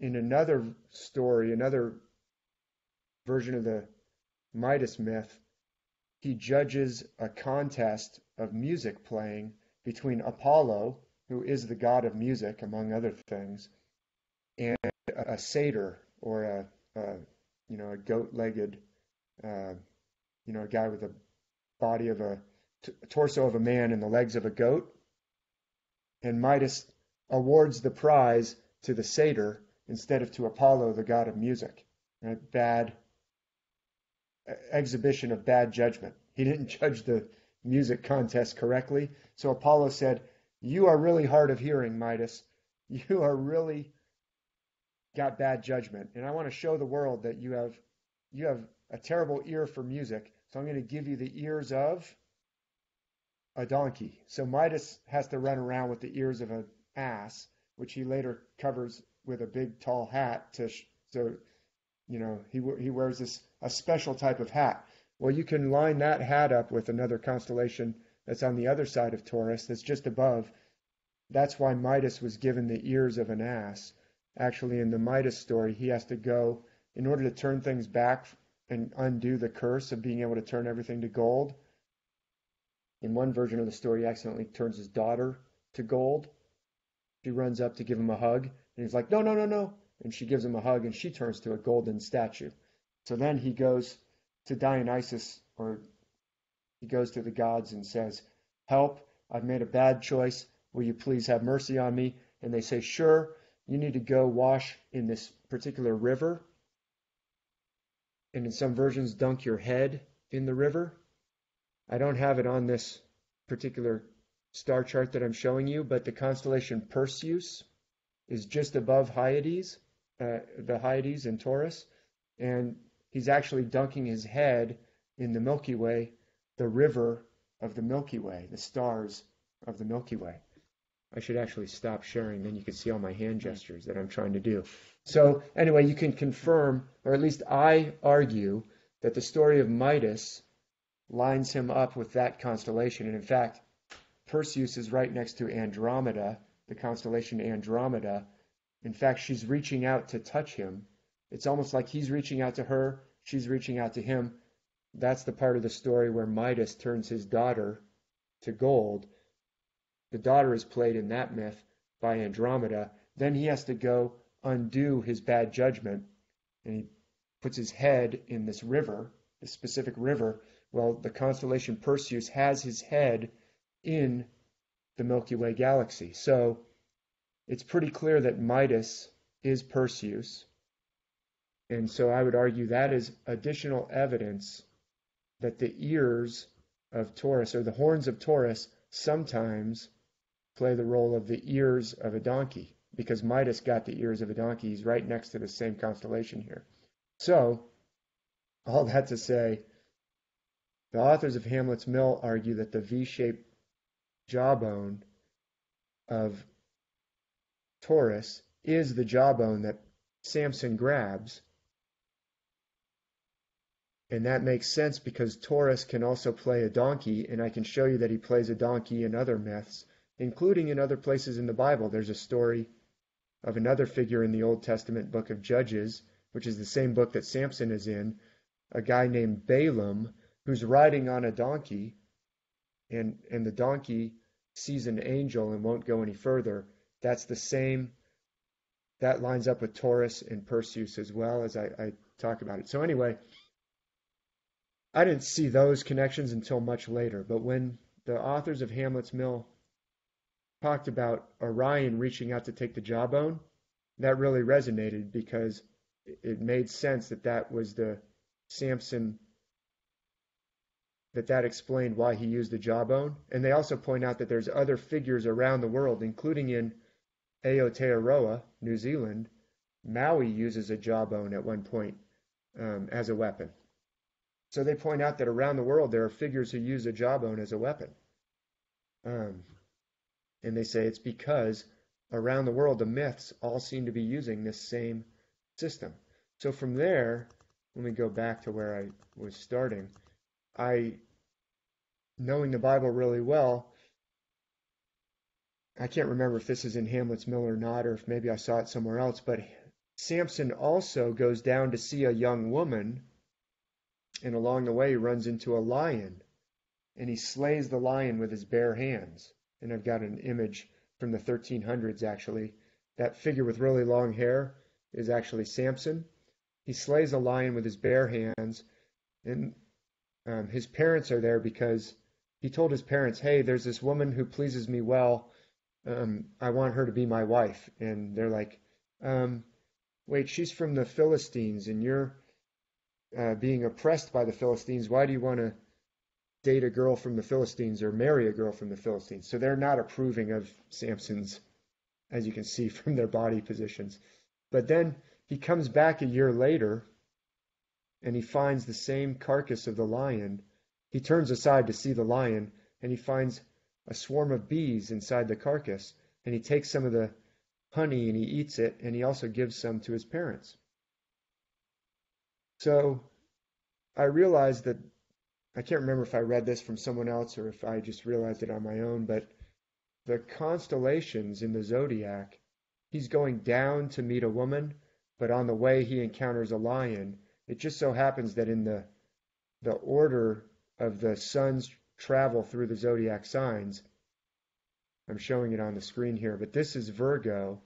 in another story, another version of the Midas myth, he judges a contest of music playing between Apollo, who is the god of music, among other things, and a satyr, or a goat-legged, a guy with a body of a torso of a man and the legs of a goat. And Midas awards the prize to the satyr instead of to Apollo, the god of music. Right? Bad exhibition of bad judgment. He didn't judge the music contest correctly. So Apollo said, "You are really hard of hearing, Midas. You are really got bad judgment. And I want to show the world that you have a terrible ear for music. So I'm going to give you the ears of a donkey." So Midas has to run around with the ears of an ass, which he later covers with a big tall hat he wears a special type of hat. Well, you can line that hat up with another constellation that's on the other side of Taurus, that's just above. That's why Midas was given the ears of an ass. Actually, in the Midas story, he has to go, in order to turn things back and undo the curse of being able to turn everything to gold. In one version of the story, he accidentally turns his daughter to gold. She runs up to give him a hug, and he's like, "No, no, no, no." And she gives him a hug, and she turns to a golden statue. So then he goes to Dionysus, or he goes to the gods and says, "Help, I've made a bad choice. Will you please have mercy on me?" And they say, "Sure, you need to go wash in this particular river. And in some versions, dunk your head in the river." I don't have it on this particular star chart that I'm showing you, but the constellation Perseus is just above Hyades, the Hyades in Taurus, and he's actually dunking his head in the Milky Way, the river of the Milky Way, the stars of the Milky Way. I should actually stop sharing, then you can see all my hand gestures that I'm trying to do. So anyway, you can confirm, or at least I argue, that the story of Midas lines him up with that constellation. And in fact, Perseus is right next to Andromeda, the constellation Andromeda. In fact, she's reaching out to touch him. It's almost like he's reaching out to her, she's reaching out to him. That's the part of the story where Midas turns his daughter to gold. The daughter is played in that myth by Andromeda. Then he has to go undo his bad judgment, and he puts his head in this river, this specific river. Well, the constellation Perseus has his head in the Milky Way galaxy. So it's pretty clear that Midas is Perseus. And so I would argue that is additional evidence that the ears of Taurus, or the horns of Taurus, sometimes play the role of the ears of a donkey, because Midas got the ears of a donkey. He's right next to the same constellation here. So, all that to say, the authors of Hamlet's Mill argue that the V-shaped jawbone of Taurus is the jawbone that Samson grabs. And that makes sense because Taurus can also play a donkey, and I can show you that he plays a donkey in other myths, including in other places in the Bible. There's a story of another figure in the Old Testament book of Judges, which is the same book that Samson is in, a guy named Balaam, who's riding on a donkey, and the donkey sees an angel and won't go any further. That's the same, that lines up with Taurus and Perseus as well, as I talk about it. So anyway, I didn't see those connections until much later, but when the authors of Hamlet's Mill talked about Orion reaching out to take the jawbone, that really resonated because it made sense that that was the Samson, that explained why he used the jawbone. And they also point out that there's other figures around the world, including in Aotearoa, New Zealand. Maui uses a jawbone at one point as a weapon. So they point out that around the world there are figures who use a jawbone as a weapon. And they say it's because around the world the myths all seem to be using this same system. So from there, let me go back to where I was starting. Knowing the Bible really well, I can't remember if this is in Hamlet's Mill or not, or if maybe I saw it somewhere else, but Samson also goes down to see a young woman And along the way, he runs into a lion, and he slays the lion with his bare hands. And I've got an image from the 1300s, actually. That figure with really long hair is actually Samson. He slays a lion with his bare hands, and his parents are there because he told his parents, hey, there's this woman who pleases me well. I want her to be my wife. And they're like, wait, she's from the Philistines, and you're being oppressed by the Philistines. Why do you want to date a girl from the Philistines or marry a girl from the Philistines? So they're not approving of Samson's, as you can see from their body positions. But then he comes back a year later, and he finds the same carcass of the lion. He turns aside to see the lion, and he finds a swarm of bees inside the carcass. And he takes some of the honey and he eats it, and he also gives some to his parents. So I realized that, I can't remember if I read this from someone else or if I just realized it on my own, but the constellations in the zodiac, he's going down to meet a woman, but on the way he encounters a lion. It just so happens that in the order of the sun's travel through the zodiac signs, I'm showing it on the screen here, but this is Virgo,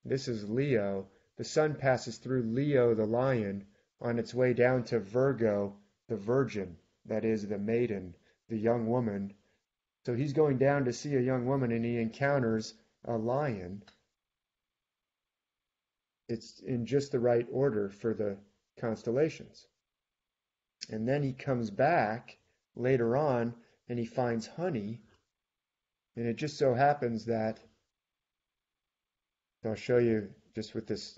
this is Leo. The sun passes through Leo, the lion, on its way down to Virgo, the virgin, that is the maiden, the young woman. So he's going down to see a young woman, and he encounters a lion. It's in just the right order for the constellations. And then he comes back later on, and he finds honey. And it just so happens that, I'll show you just with this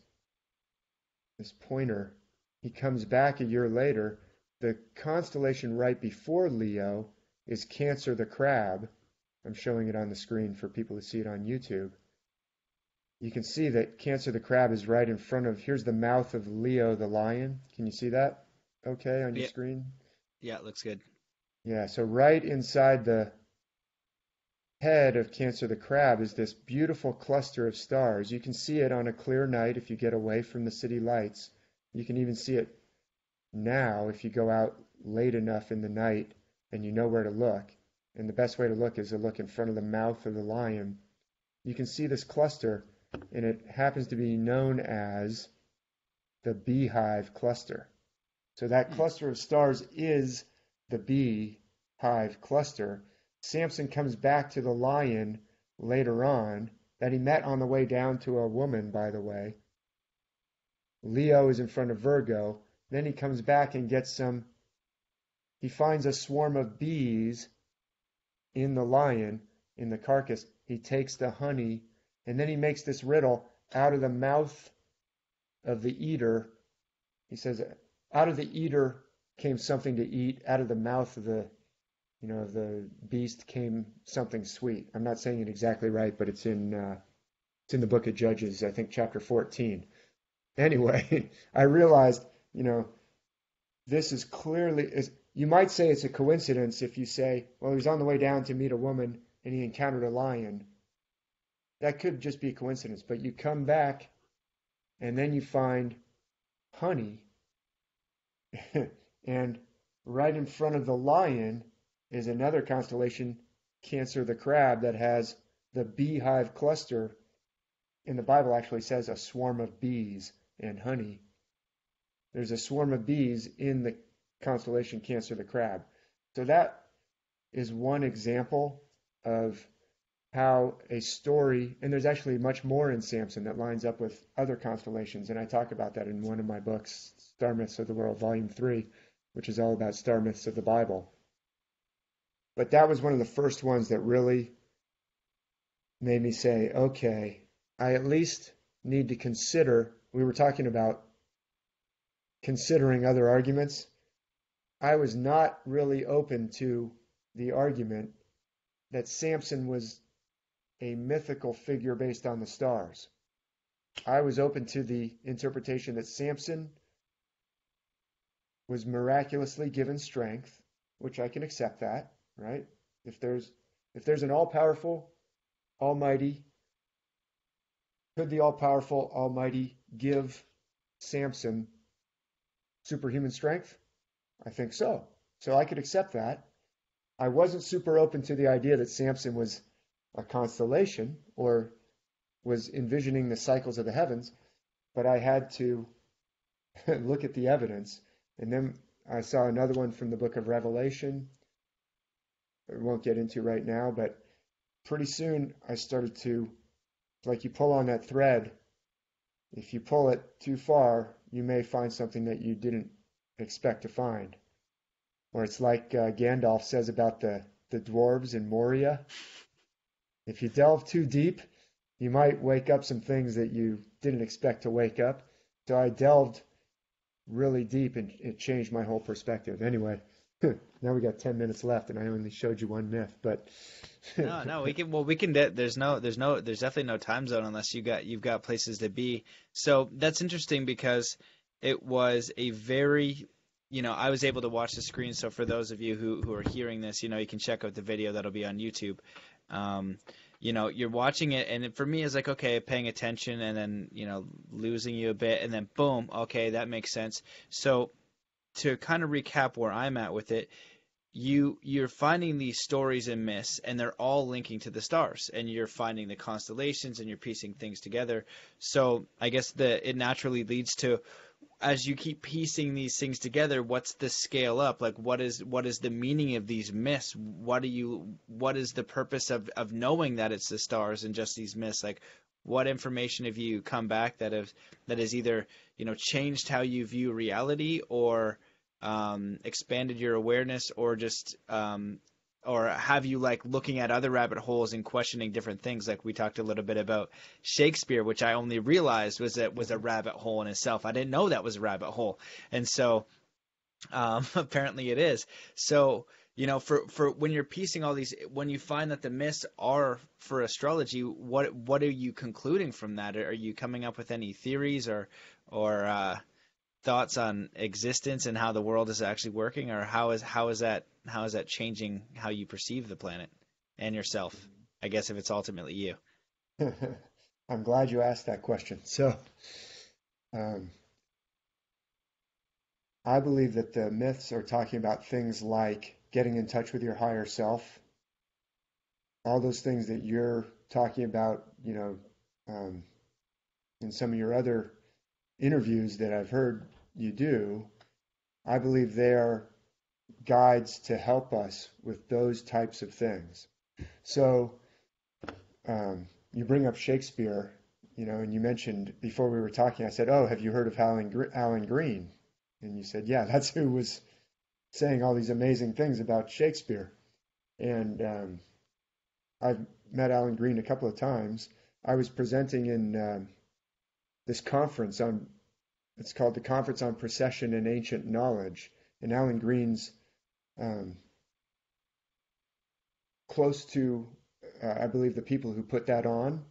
pointer, he comes back a year later. The constellation right before Leo is Cancer the crab. I'm showing it on the screen for people to see it on YouTube. You can see that Cancer the crab is right in front of, here's the mouth of Leo the lion. Can you see that okay on your screen? Yeah, it looks good. Yeah, so right inside the head of Cancer the crab is this beautiful cluster of stars. You can see it on a clear night if you get away from the city lights. You can even see it now if you go out late enough in the night and you know where to look. And the best way to look is to look in front of the mouth of the lion. You can see this cluster, and it happens to be known as the beehive cluster. So that cluster of stars is the beehive cluster. Samson comes back to the lion later on, that he met on the way down to a woman, by the way. Leo is in front of Virgo. Then he comes back and gets he finds a swarm of bees in the lion, in the carcass. He takes the honey, and then he makes this riddle out of the mouth of the eater. He says, out of the eater came something to eat, out of the mouth of the beast came something sweet. I'm not saying it exactly right, but it's in the book of Judges, I think chapter 14. Anyway, I realized, this is clearly, you might say it's a coincidence if you say, well, he was on the way down to meet a woman and he encountered a lion. That could just be a coincidence, but you come back and then you find honey, and right in front of the lion is another constellation, Cancer the crab, that has the beehive cluster. And the Bible actually says a swarm of bees and honey. There's a swarm of bees in the constellation Cancer the crab. So that is one example of how a story, and there's actually much more in Samson that lines up with other constellations, and I talk about that in one of my books, Star Myths of the World, Volume 3, which is all about star myths of the Bible. But that was one of the first ones that really made me say, okay, I at least need to consider, we were talking about considering other arguments. I was not really open to the argument that Samson was a mythical figure based on the stars. I was open to the interpretation that Samson was miraculously given strength, which I can accept that, right? If there's an all-powerful, almighty, could the all-powerful, almighty give Samson superhuman strength? I think so. So I could accept that. I wasn't super open to the idea that Samson was a constellation or was envisioning the cycles of the heavens, but I had to look at the evidence. And then I saw another one from the book of Revelation. I won't get into right now, but pretty soon I started to, like you pull on that thread, if you pull it too far, you may find something that you didn't expect to find. Or it's like Gandalf says about the dwarves in Moria. If you delve too deep, you might wake up some things that you didn't expect to wake up. So I delved really deep and it changed my whole perspective. Anyway, now we got 10 minutes left and I only showed you one myth, but No, we can. There's definitely no time zone unless you've got places to be. So that's interesting because it was a very, I was able to watch the screen. So for those of you who are hearing this, you can check out the video that'll be on YouTube. Um, you're watching it, and for me, it's like, okay, paying attention, and then losing you a bit, and then boom, okay, that makes sense. So to kind of recap where I'm at with it, you're finding these stories and myths, and they're all linking to the stars, and you're finding the constellations, and you're piecing things together. So I guess it naturally leads to, as you keep piecing these things together, what's the scale up? Like, what is the meaning of these myths? What is the purpose of knowing that it's the stars and just these myths? Like, what information have you come back that has either changed how you view reality, or expanded your awareness, or just or have you like looking at other rabbit holes and questioning different things? Like we talked a little bit about Shakespeare, which I only realized was a rabbit hole in itself. I didn't know that was a rabbit hole, and so apparently it is. So for when you're piecing all these, when you find that the myths are for astrology, what are you concluding from that? Are you coming up with any theories or thoughts on existence and how the world is actually working, or how is that changing how you perceive the planet and yourself? I guess if it's ultimately you. I'm glad you asked that question. So, um, I believe that the myths are talking about things like getting in touch with your higher self, all those things that you're talking about, in some of your other interviews that I've heard you do. I believe they are guides to help us with those types of things. So, you bring up Shakespeare, and you mentioned before we were talking, I said, "Oh, have you heard of Alan Green?" And you said, "Yeah, that's who was saying all these amazing things about Shakespeare." And I've met Alan Green a couple of times. I was presenting in this conference it's called the Conference on Precession and Ancient Knowledge. And Alan Green's close to, I believe, the people who put that on.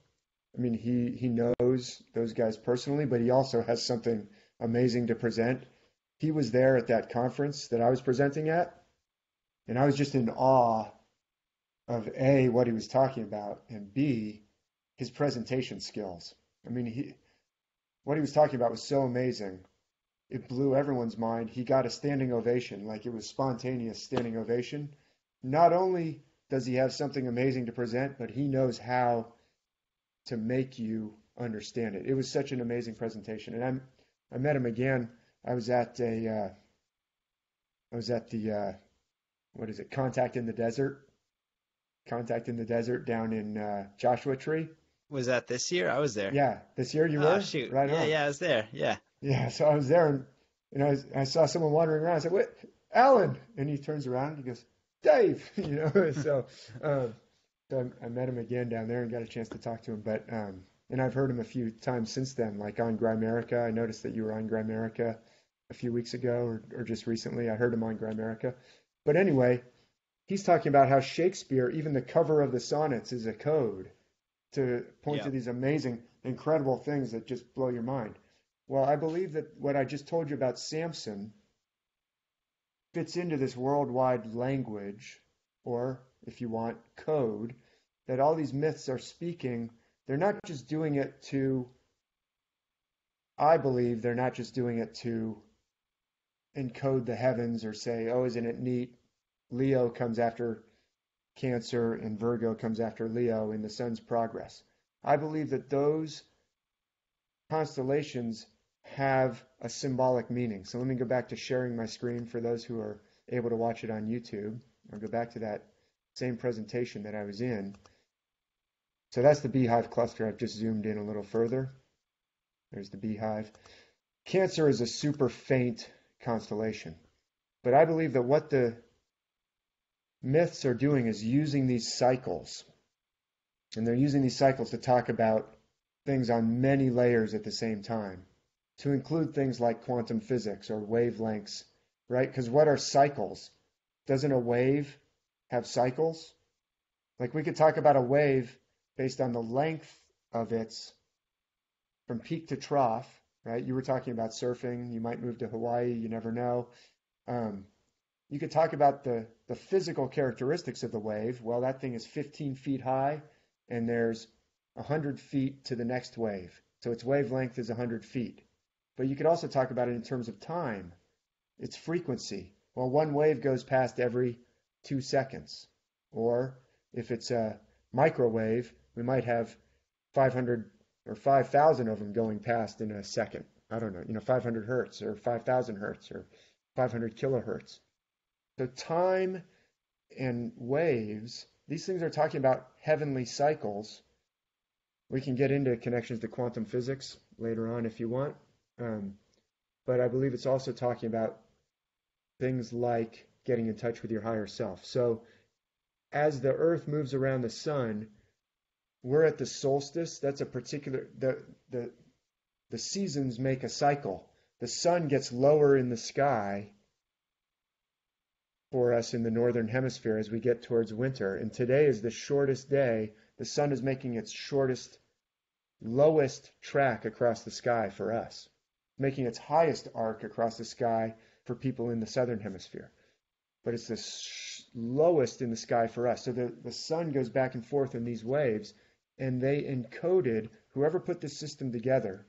I mean, he knows those guys personally, but he also has something amazing to present. He was there at that conference that I was presenting at, and I was just in awe of A, what he was talking about, and B, his presentation skills. I mean, what he was talking about was so amazing. It blew everyone's mind. He got a standing ovation, like it was spontaneous standing ovation. Not only does he have something amazing to present, but he knows how to make you understand it. It was such an amazing presentation. And I met him again. I was at the what is it? Contact in the Desert down in Joshua Tree. Was that this year? I was there. Yeah, this year you Oh were? shoot! Right Yeah, on. yeah, I was there. Yeah. Yeah, so I was there and I saw someone wandering around. I said, "What, Alan?" And he turns around and he goes, "Dave," So, I met him again down there and got a chance to talk to him. But and I've heard him a few times since then, like on Grimerica. I noticed that you were on Grimerica a few weeks ago or just recently. I heard him on Grimerica. But anyway, he's talking about how Shakespeare, even the cover of the sonnets, is a code to point Yeah. to these amazing, incredible things that just blow your mind. Well, I believe that what I just told you about Samson fits into this worldwide language, or if you want, code, that all these myths are speaking. They're not just doing it to, I believe they're not just doing it to encode the heavens or say, oh, isn't it neat? Leo comes after Cancer and Virgo comes after Leo in the sun's progress. I believe that those constellations have a symbolic meaning. So let me go back to sharing my screen for those who are able to watch it on YouTube. I'll go back to that same presentation that I was in. So that's the beehive cluster. I've just zoomed in a little further. There's the beehive. Cancer is a super faint constellation. But I believe that what the myths are doing is using these cycles. And they're using these cycles to talk about things on many layers at the same time, to include things like quantum physics or wavelengths, right? Because what are cycles? Doesn't a wave have cycles? Like we could talk about a wave based on the length of its from peak to trough, right? You were talking about surfing. You might move to Hawaii. You never know. You could talk about the physical characteristics of the wave. Well, that thing is 15 feet high, and there's 100 feet to the next wave. So its wavelength is 100 feet. But you could also talk about it in terms of time, its frequency. Well, one wave goes past every 2 seconds. Or if it's a microwave, we might have 500 or 5,000 of them going past in a second. I don't know, 500 hertz or 5,000 hertz or 500 kilohertz. So time and waves, these things are talking about heavenly cycles. We can get into connections to quantum physics later on if you want. But I believe it's also talking about things like getting in touch with your higher self. So as the earth moves around the sun, we're at the solstice. That's a particular, the seasons make a cycle. The sun gets lower in the sky for us in the northern hemisphere as we get towards winter. And today is the shortest day. The sun is making its shortest, lowest track across the sky for us, making its highest arc across the sky for people in the southern hemisphere. But it's the lowest in the sky for us. So the sun goes back and forth in these waves, and they encoded, whoever put this system together,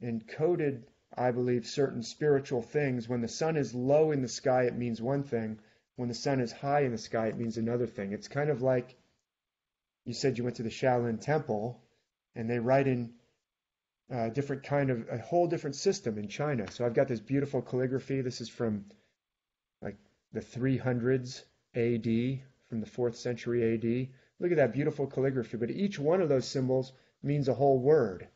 encoded, I believe, certain spiritual things. When the sun is low in the sky, it means one thing. When the sun is high in the sky, it means another thing. It's kind of like you said you went to the Shaolin Temple, and they write in different kind of, a whole different system in China. So I've got this beautiful calligraphy. This is from like the 300s AD, from the 4th century AD. Look at that beautiful calligraphy. But each one of those symbols means a whole word.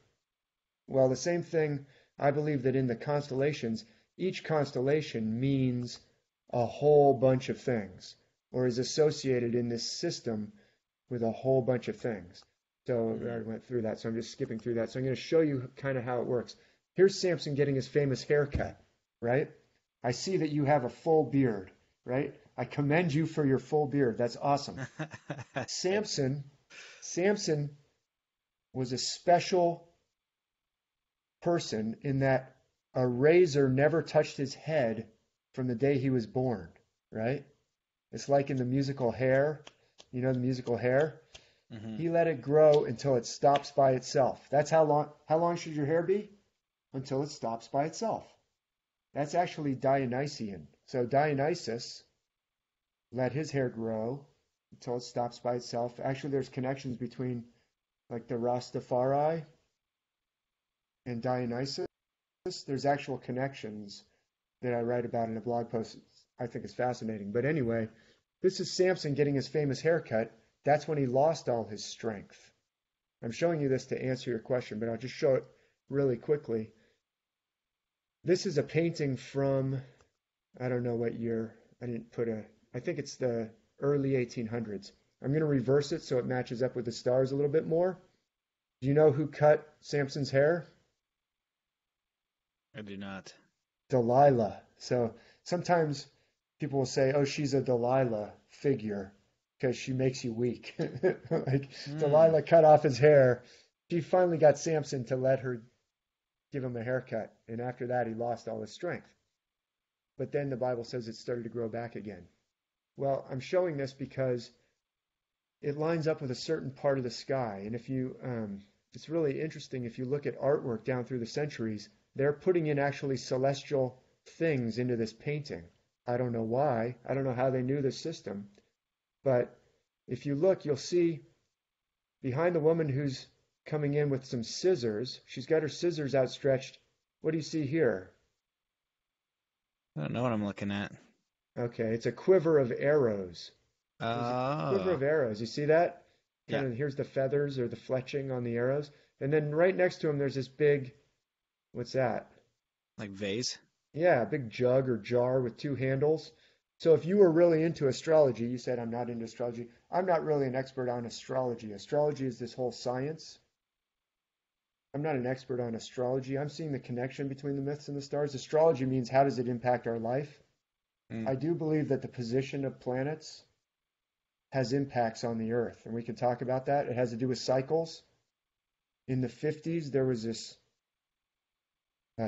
Well, the same thing, I believe that in the constellations, each constellation means a whole bunch of things, or is associated in this system with a whole bunch of things. So I already went through that, so I'm just skipping through that. So I'm going to show you kind of how it works. Here's Samson getting his famous haircut, right? I see that you have a full beard, right? I commend you for your full beard. That's awesome. Samson was a special person in that a razor never touched his head from the day he was born, right? It's like in the musical Hair. You know the musical Hair? Mm-hmm. He let it grow until it stops by itself. That's how long should your hair be? Until it stops by itself. That's actually Dionysian. So Dionysus let his hair grow until it stops by itself. Actually, there's connections between like the Rastafari and Dionysus. There's actual connections that I write about in a blog post. I think it's fascinating. But anyway, this is Samson getting his famous haircut. That's when he lost all his strength. I'm showing you this to answer your question, but I'll just show it really quickly. This is a painting from, I don't know what year. I think it's the early 1800s. I'm going to reverse it so it matches up with the stars a little bit more. Do you know who cut Samson's hair? I do not. Delilah. So sometimes people will say, oh, she's a Delilah figure because she makes you weak. Delilah cut off his hair. She finally got Samson to let her give him a haircut. And after that, he lost all his strength. But then the Bible says it started to grow back again. Well, I'm showing this because it lines up with a certain part of the sky. And if you, it's really interesting if you look at artwork down through the centuries, they're putting in actually celestial things into this painting. I don't know why. I don't know how they knew the system. But if you look, you'll see behind the woman who's coming in with some scissors, she's got her scissors outstretched. What do you see here? I don't know what I'm looking at. Okay, it's a quiver of arrows. There's a quiver Oh, of arrows. You see that? yeah, Kind of here's the feathers or the fletching on the arrows. And then right next to him, there's this big, what's that? like vase. Yeah, a big jug or jar with two handles. So if you were really into astrology, you said, I'm not into astrology. I'm not really an expert on astrology. Astrology is this whole science. I'm not an expert on astrology. I'm seeing the connection between the myths and the stars. Astrology means how does it impact our life? Mm. I do believe that the position of planets has impacts on the Earth, and we can talk about that. It has to do with cycles. In the 50s, there was this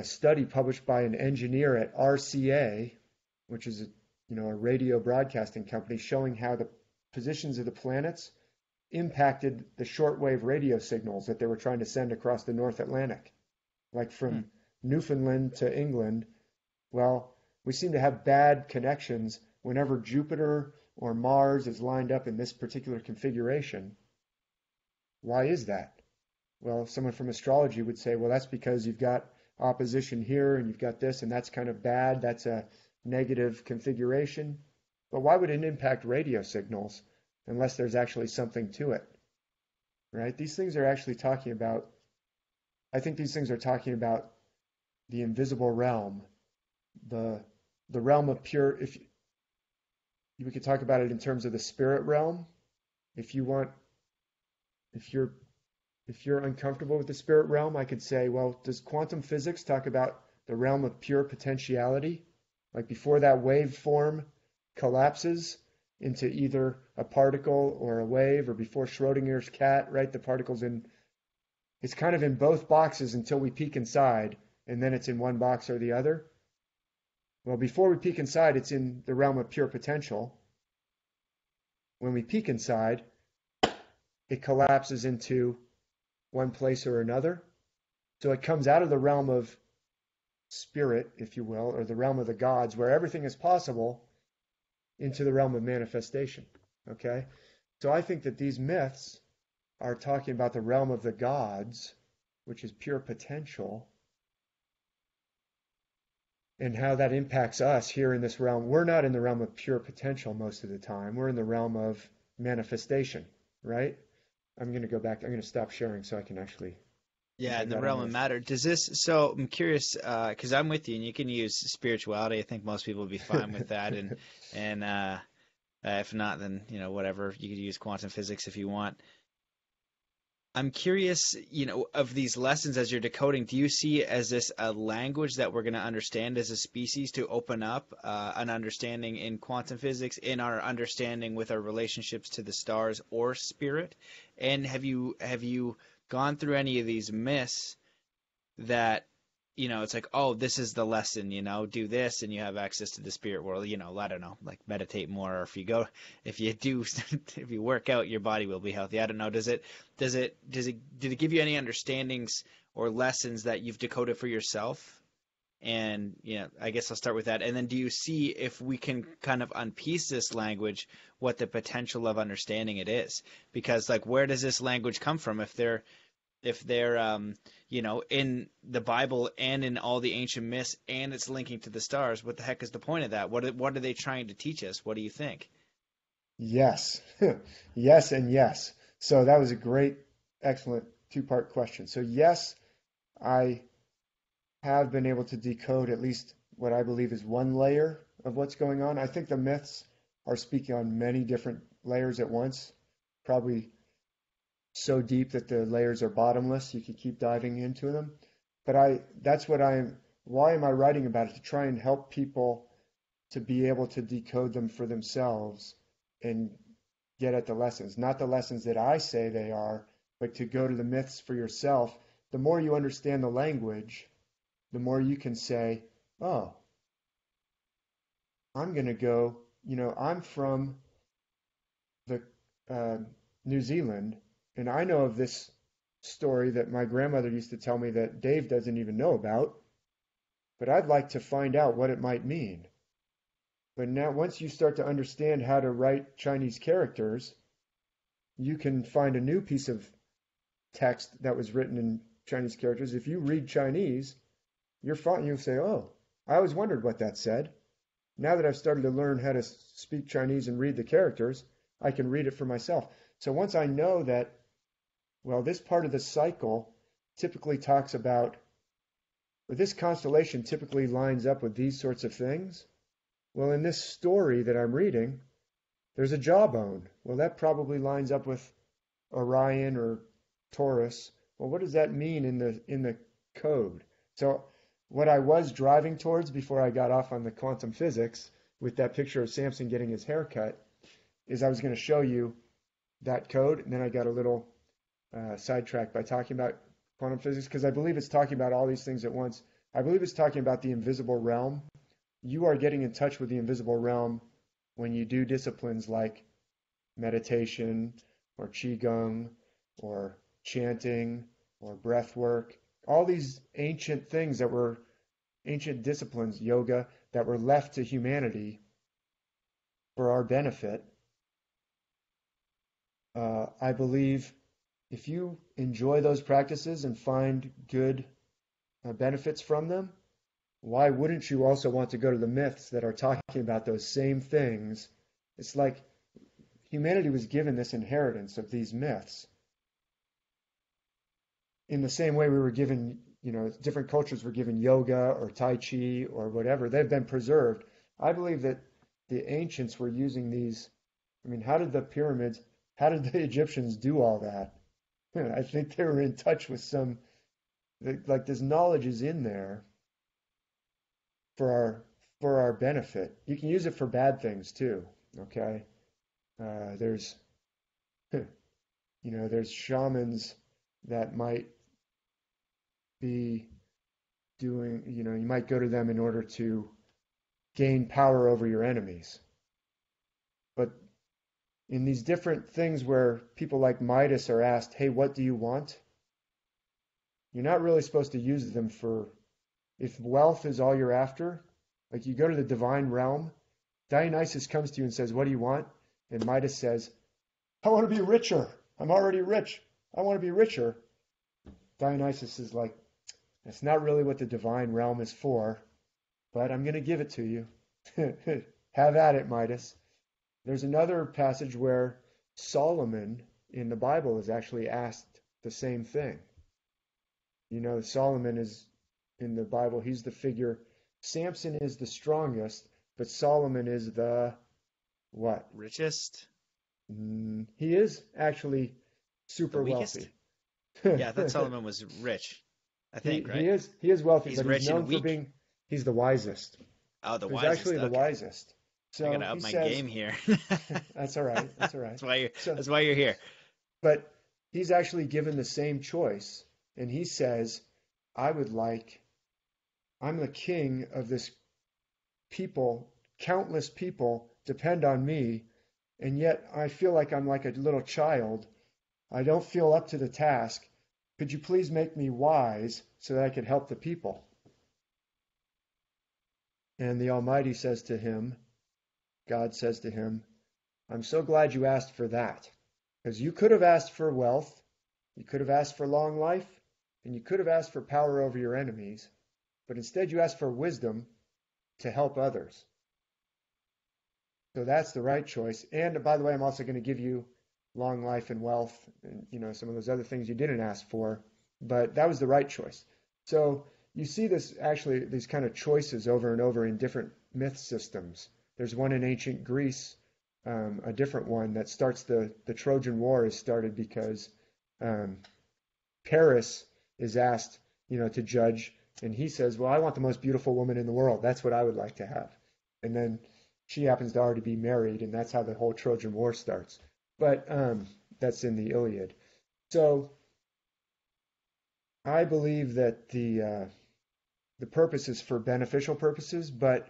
study published by an engineer at RCA, which is a radio broadcasting company, showing how the positions of the planets impacted the shortwave radio signals that they were trying to send across the North Atlantic, like Hmm. from Newfoundland to England. Well, we seem to have bad connections whenever Jupiter or Mars is lined up in this particular configuration. Why is that? Well, someone from astrology would say, well, that's because you've got opposition here and you've got this, and that's kind of bad. That's a negative configuration. But why would it impact radio signals unless there's actually something to it, right? These things are actually talking about, I think these things are talking about the invisible realm, the realm of pure, if we could talk about it in terms of the spirit realm. If you want, if you're uncomfortable with the spirit realm, I could say, well, does quantum physics talk about the realm of pure potentiality? Like before that waveform collapses into either a particle or a wave, or before Schrodinger's cat, right? The particle's it's kind of in both boxes until we peek inside, and then it's in one box or the other. Well, before we peek inside, it's in the realm of pure potential. When we peek inside, it collapses into one place or another. So it comes out of the realm of spirit, if you will, or the realm of the gods, where everything is possible, into the realm of manifestation. Okay? So I think that these myths are talking about the realm of the gods, which is pure potential, and how that impacts us here in this realm. We're not in the realm of pure potential most of the time. We're in the realm of manifestation, right? I'm going to go back. I'm going to stop sharing so I can actually. Yeah, I in the got on realm of this. matter. Does this? So I'm curious, because I'm with you, and you can use spirituality. I think most people would be fine with that, and if not, then whatever. You could use quantum physics if you want. I'm curious, of these lessons as you're decoding, do you see it as this a language that we're going to understand as a species to open up an understanding in quantum physics, in our understanding with our relationships to the stars or spirit? And have you gone through any of these myths that it's like, oh, this is the lesson, do this and you have access to the spirit world, I don't know, like meditate more, or if you do if you work out, your body will be healthy. I don't know, did it give you any understandings or lessons that you've decoded for yourself? And I guess I'll start with that. And then do you see if we can kind of unpiece this language, what the potential of understanding it is? Because like, where does this language come from if they're in the Bible and in all the ancient myths, and it's linking to the stars? What the heck is the point of that? What are they trying to teach us? What do you think? Yes, yes, and yes. So that was a great, excellent two-part question. So yes, I have been able to decode at least what I believe is one layer of what's going on. I think the myths are speaking on many different layers at once, probably so deep that the layers are bottomless. You could keep diving into them. But that's what why am I writing about it? To try and help people to be able to decode them for themselves and get at the lessons, not the lessons that I say they are, but to go to the myths for yourself. The more you understand the language, the more you can say, oh, I'm going to go, I'm from the uh, New Zealand, and I know of this story that my grandmother used to tell me that Dave doesn't even know about. but I'd like to find out what it might mean. But now, once you start to understand how to write Chinese characters, you can find a new piece of text that was written in Chinese characters. If you read Chinese, you'll say, oh, I always wondered what that said. Now that I've started to learn how to speak Chinese and read the characters, I can read it for myself. So once I know that, well, this part of the cycle typically talks about, or this constellation typically lines up with these sorts of things. Well, in this story that I'm reading, there's a jawbone. Well, that probably lines up with Orion or Taurus. Well, what does that mean in the code? So what I was driving towards before I got off on the quantum physics with that picture of Samson getting his hair cut is I was going to show you that code, and then I got a little sidetracked by talking about quantum physics because I believe it's talking about all these things at once. I believe it's talking about the invisible realm. You are getting in touch with the invisible realm when you do disciplines like meditation or qigong or chanting or breath work, all these ancient things that were ancient disciplines, yoga, that were left to humanity for our benefit. I believe if you enjoy those practices and find good benefits from them, why wouldn't you also want to go to the myths that are talking about those same things? It's like humanity was given this inheritance of these myths. In the same way we were given, different cultures were given yoga or Tai Chi or whatever, they've been preserved. I believe that the ancients were using these. How did the Egyptians do all that? I think they were in touch with this knowledge is in there for our benefit. You can use it for bad things too, okay? There's shamans that might be doing, you might go to them in order to gain power over your enemies. But in these different things where people like Midas are asked, hey, what do you want? You're not really supposed to use them for, if wealth is all you're after, like you go to the divine realm, Dionysus comes to you and says, what do you want? And Midas says, I want to be richer. I'm already rich. I want to be richer. Dionysus is like, that's not really what the divine realm is for, but I'm going to give it to you. Have at it, Midas. There's another passage where Solomon in the Bible is actually asked the same thing. Solomon is in the Bible, he's the figure. Samson is the strongest, but Solomon is the what? Richest? He is actually super The weakest? wealthy. Yeah, I thought Solomon was rich. I think, right? He is wealthy, He's but rich he's and known for weak. being, he's the wisest. Oh, the He's wisest. actually the Okay. wisest. So I gotta up he my says, game here. That's all right. That's all right. That's why you're here. But he's actually given the same choice, and he says, I'm the king of this people, countless people depend on me, and yet I feel like I'm like a little child. I don't feel up to the task. Could you please make me wise so that I can help the people? And the Almighty says to him, God says to him, I'm so glad you asked for that, because you could have asked for wealth, you could have asked for long life, and you could have asked for power over your enemies, but instead you asked for wisdom to help others. So that's the right choice. And by the way, I'm also going to give you long life and wealth and some of those other things you didn't ask for, but that was the right choice. So you see these kind of choices over and over in different myth systems. There's one in ancient Greece, a different one that starts the Trojan War is started because Paris is asked, to judge, and he says, well, I want the most beautiful woman in the world. That's what I would like to have. And then she happens to already be married, and that's how the whole Trojan War starts. But that's in the Iliad. So I believe that the purpose is for beneficial purposes, but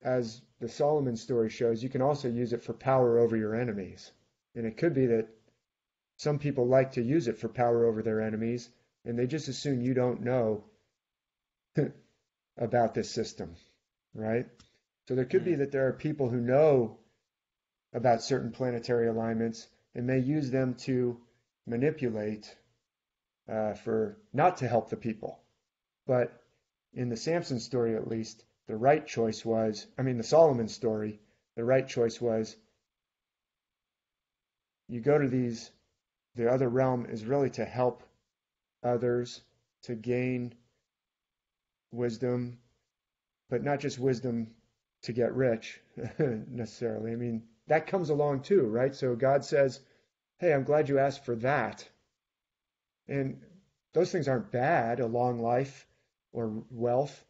as the Solomon story shows, you can also use it for power over your enemies. And it could be that some people like to use it for power over their enemies, and they just assume you don't know about this system, right? So there could be that there are people who know about certain planetary alignments and may use them to manipulate for not to help the people. But in the Samson story, at least, the right choice was, the Solomon story, the right choice was you go to the other realm is really to help others, to gain wisdom, but not just wisdom to get rich necessarily. That comes along too, right? So God says, hey, I'm glad you asked for that. And those things aren't bad, a long life or wealth.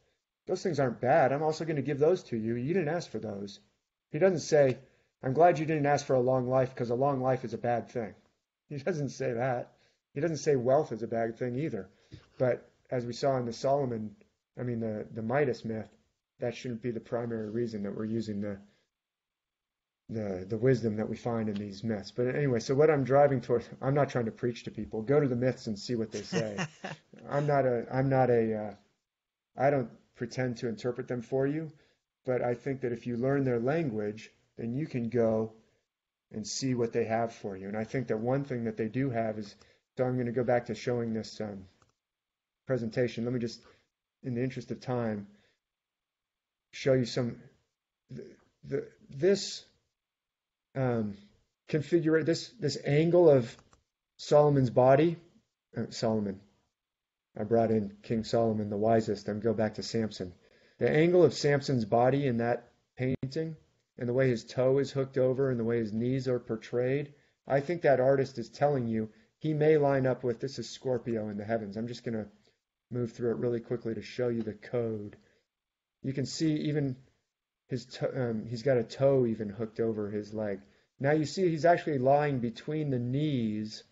Those things aren't bad. I'm also going to give those to you. You didn't ask for those. He doesn't say, I'm glad you didn't ask for a long life because a long life is a bad thing. He doesn't say that. He doesn't say wealth is a bad thing either. But as we saw in the Midas myth, that shouldn't be the primary reason that we're using the wisdom that we find in these myths. But anyway, so what I'm driving towards, I'm not trying to preach to people. Go to the myths and see what they say. I don't pretend to interpret them for you, but I think that if you learn their language, then you can go and see what they have for you. And I think that one thing that they do have is, so I'm going to go back to showing this presentation. Let me just, in the interest of time, show you some, this this angle of Solomon's body. Solomon. I brought in King Solomon, the wisest, and go back to Samson. The angle of Samson's body in that painting, and the way his toe is hooked over, and the way his knees are portrayed, I think that artist is telling you he may line up with, this is Scorpio in the heavens. I'm just going to move through it really quickly to show you the code. You can see even he's got a toe even hooked over his leg. Now you see he's actually lying between the knees.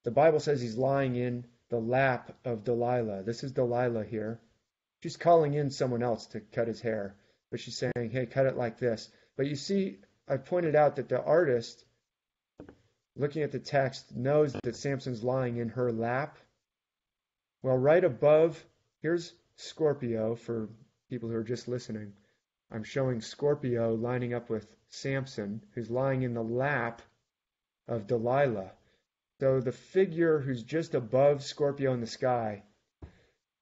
The Bible says he's lying in the lap of Delilah. This is Delilah here. She's calling in someone else to cut his hair, but she's saying, hey, cut it like this. But you see, I pointed out that the artist, looking at the text, knows that Samson's lying in her lap. Well, right above, here's Scorpio for people who are just listening. I'm showing Scorpio lining up with Samson, who's lying in the lap of Delilah. So the figure who's just above Scorpio in the sky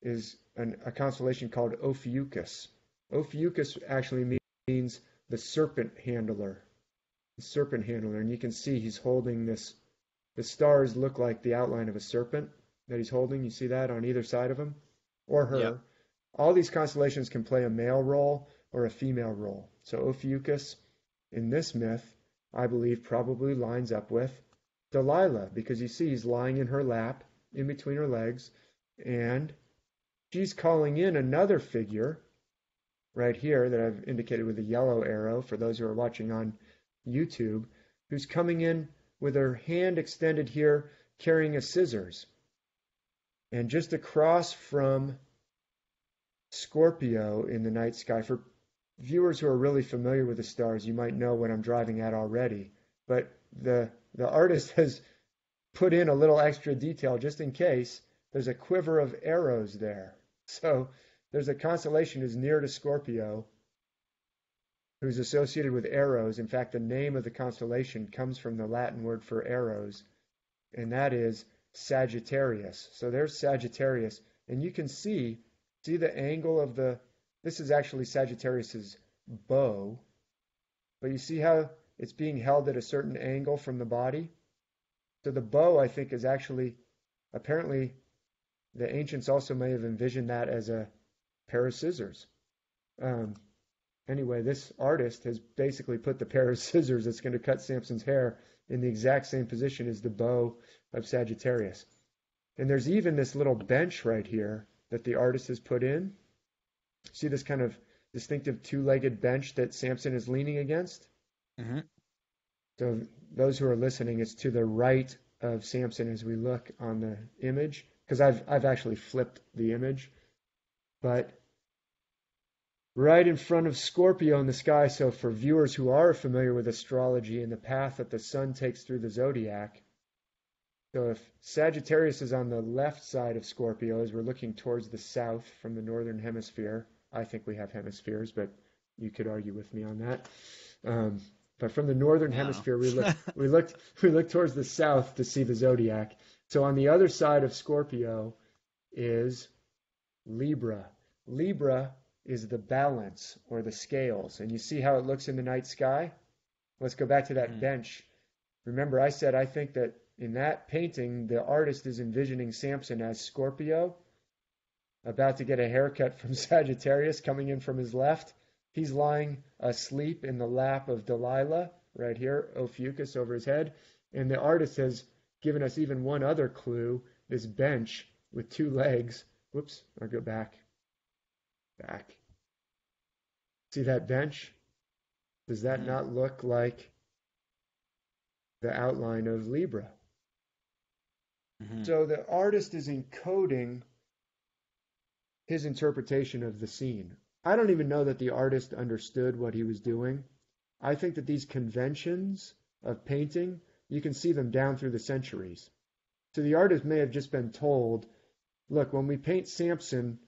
is a constellation called Ophiuchus. Ophiuchus actually means the serpent handler. The serpent handler. And you can see he's holding this. The stars look like the outline of a serpent that he's holding. You see that on either side of him? Or her. Yep. All these constellations can play a male role or a female role. So Ophiuchus, in this myth, I believe probably lines up with Delilah, because you see he's lying in her lap, in between her legs, and she's calling in another figure right here that I've indicated with a yellow arrow for those who are watching on YouTube, who's coming in with her hand extended here, carrying a scissors. And just across from Scorpio in the night sky, for viewers who are really familiar with the stars, you might know what I'm driving at already, but the artist has put in a little extra detail just in case. There's a quiver of arrows there. So there's a constellation who's near to Scorpio who's associated with arrows. In fact, the name of the constellation comes from the Latin word for arrows, and that is Sagittarius. So there's Sagittarius, and you can see the angle of this is actually Sagittarius's bow, but you see how it's being held at a certain angle from the body? So the bow, I think, is actually, apparently, the ancients also may have envisioned that as a pair of scissors. Anyway, this artist has basically put the pair of scissors that's going to cut Samson's hair in the exact same position as the bow of Sagittarius. And there's even this little bench right here that the artist has put in. See this kind of distinctive two-legged bench that Samson is leaning against? Mm-hmm. So those who are listening, it's to the right of Samson as we look on the image, because I've actually flipped the image. But right in front of Scorpio in the sky, so for viewers who are familiar with astrology and the path that the sun takes through the zodiac, So if Sagittarius is on the left side of Scorpio, as we're looking towards the south from the northern hemisphere, I think we have hemispheres, but you could argue with me on that. But from the northern I don't hemisphere, know. we look towards the south to see the zodiac. So on the other side of Scorpio is Libra. Libra is the balance or the scales, and you see how it looks in the night sky? Let's go back to that bench. Remember, I said I think that in that painting, the artist is envisioning Samson as Scorpio, about to get a haircut from Sagittarius coming in from his left. He's lying asleep in the lap of Delilah, right here, Ophiuchus over his head. And the artist has given us even one other clue, this bench with two legs. Whoops, I'll go back. Back. See that bench? Does that not look like the outline of Libra? So the artist is encoding his interpretation of the scene. I don't even know that the artist understood what he was doing. I think that these conventions of painting, you can see them down through the centuries. So the artist may have just been told, look, when we paint Samson,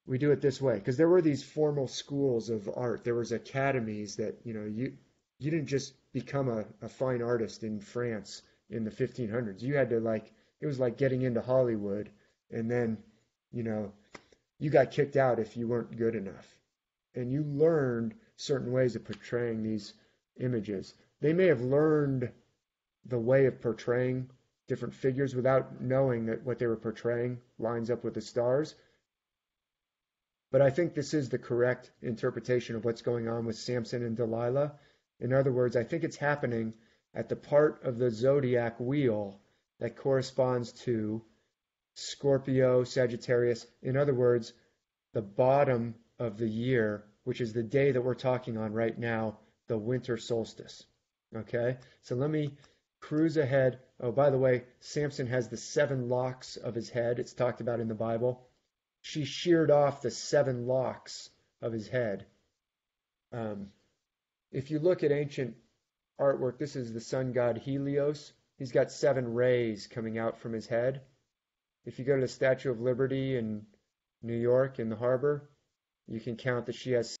we do it this way. Because there were these formal schools of art. There was academies that, you didn't just become a fine artist in France in the 1500s. You had to it was like getting into Hollywood, and then, you got kicked out if you weren't good enough. And you learned certain ways of portraying these images. They may have learned the way of portraying different figures without knowing that what they were portraying lines up with the stars. But I think this is the correct interpretation of what's going on with Samson and Delilah. In other words, I think it's happening at the part of the zodiac wheel that corresponds to Scorpio, Sagittarius. In other words, the bottom of the year, which is the day that we're talking on right now, the winter solstice. Okay? So let me cruise ahead. Oh, by the way, Samson has the 7 locks of his head. It's talked about in the Bible. She sheared off the 7 locks of his head. If you look at ancient artwork, this is the sun god Helios. He's got 7 rays coming out from his head. If you go to the Statue of Liberty in New York in the harbor, you can count that she has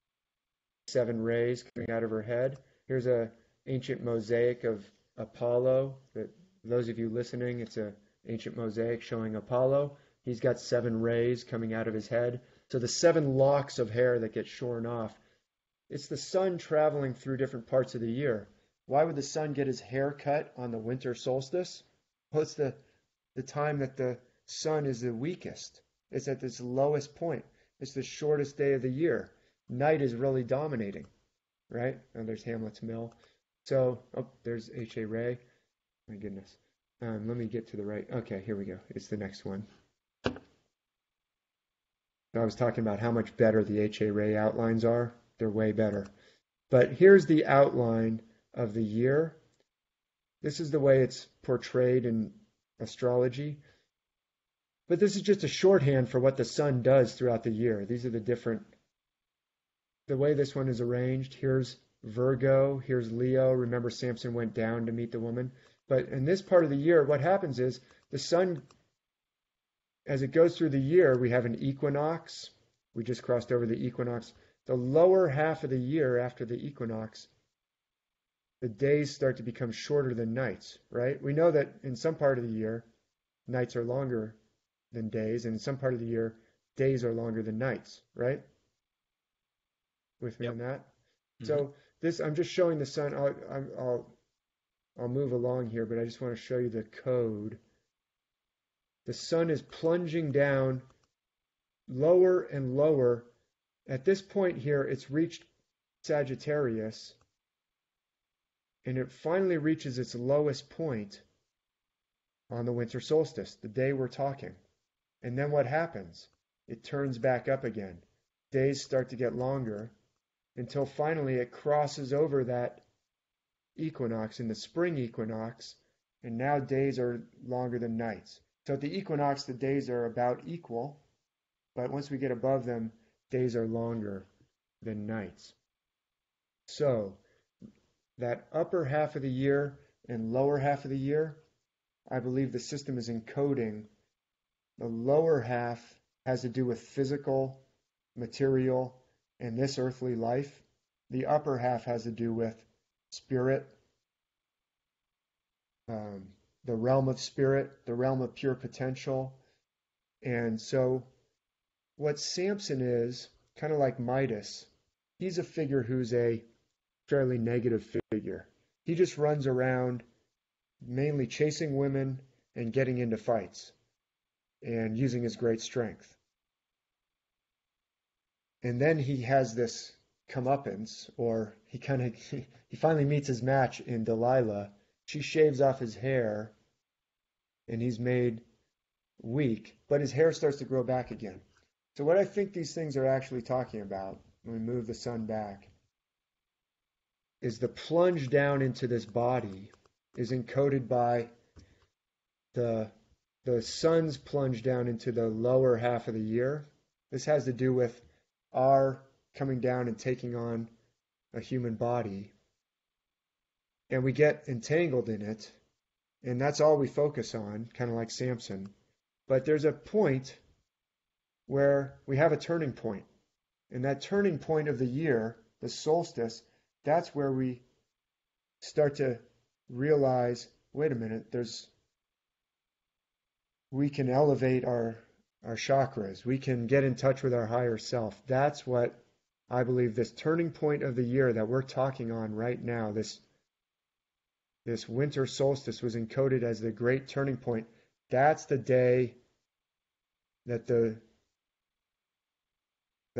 7 rays coming out of her head. Here's an ancient mosaic of Apollo. That those of you listening, it's an ancient mosaic showing Apollo. He's got 7 rays coming out of his head. So the 7 locks of hair that get shorn off, it's the sun traveling through different parts of the year. Why would the sun get his hair cut on the winter solstice? Well, it's the time that the sun is the weakest. It's at its lowest point. It's the shortest day of the year. Night is really dominating, right? Oh, there's Hamlet's Mill. So, there's H.A. Ray. My goodness. Let me get to the right. Okay, here we go. It's the next one. I was talking about how much better the H.A. Ray outlines are. They're way better. But here's the outline of the year. This is the way it's portrayed in astrology. But this is just a shorthand for what the sun does throughout the year. These are the way this one is arranged. Here's Virgo, here's Leo. Remember, Samson went down to meet the woman. But in this part of the year, what happens is the sun, as it goes through the year, we have an equinox. We just crossed over the equinox. The lower half of the year after the equinox, the days start to become shorter than nights, right? We know that in some part of the year, nights are longer than days, and in some part of the year, days are longer than nights, right? With me on that? Mm-hmm. So this, I'm just showing the sun. I'll move along here, but I just want to show you the code. The sun is plunging down lower and lower. At this point here, it's reached Sagittarius, and it finally reaches its lowest point on the winter solstice, the day we're talking. And then what happens? It turns back up again. Days start to get longer until finally it crosses over that equinox in the spring equinox, and now days are longer than nights. So at the equinox, the days are about equal, but once we get above them, days are longer than nights. So that upper half of the year and lower half of the year I believe the system is encoding. The lower half has to do with physical, material, and this earthly life. The upper half has to do with spirit, the realm of spirit, the realm of pure potential. And so what Samson is, kind of like Midas, he's a figure who's a fairly negative figure. He just runs around mainly chasing women and getting into fights and using his great strength. And then he has this comeuppance, or he finally meets his match in Delilah. She shaves off his hair and he's made weak, but his hair starts to grow back again. So what I think these things are actually talking about, when we move the sun back, is the plunge down into this body is encoded by the sun's plunge down into the lower half of the year. This has to do with our coming down and taking on a human body. And we get entangled in it, and that's all we focus on, kind of like Samson. But there's a point where we have a turning point. And that turning point of the year, the solstice, that's where we start to realize, wait a minute, we can elevate our chakras. We can get in touch with our higher self. That's what I believe this turning point of the year that we're talking on right now, this winter solstice was encoded as the great turning point. That's the day that the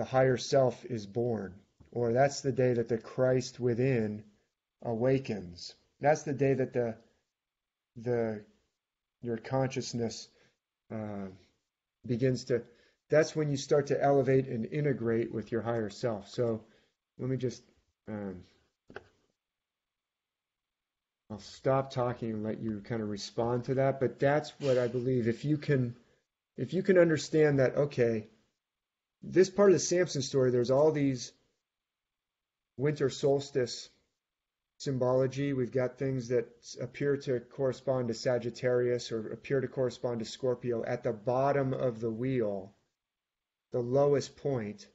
higher self is born, or that's the day that the Christ within awakens. That's the day that your consciousness begins to. That's when you start to elevate and integrate with your higher self. So let me just. I'll stop talking and let you kind of respond to that. But that's what I believe. If you can understand that, okay, this part of the Samson story, there's all these winter solstice symbology. We've got things that appear to correspond to Sagittarius or appear to correspond to Scorpio. At the bottom of the wheel, the lowest point,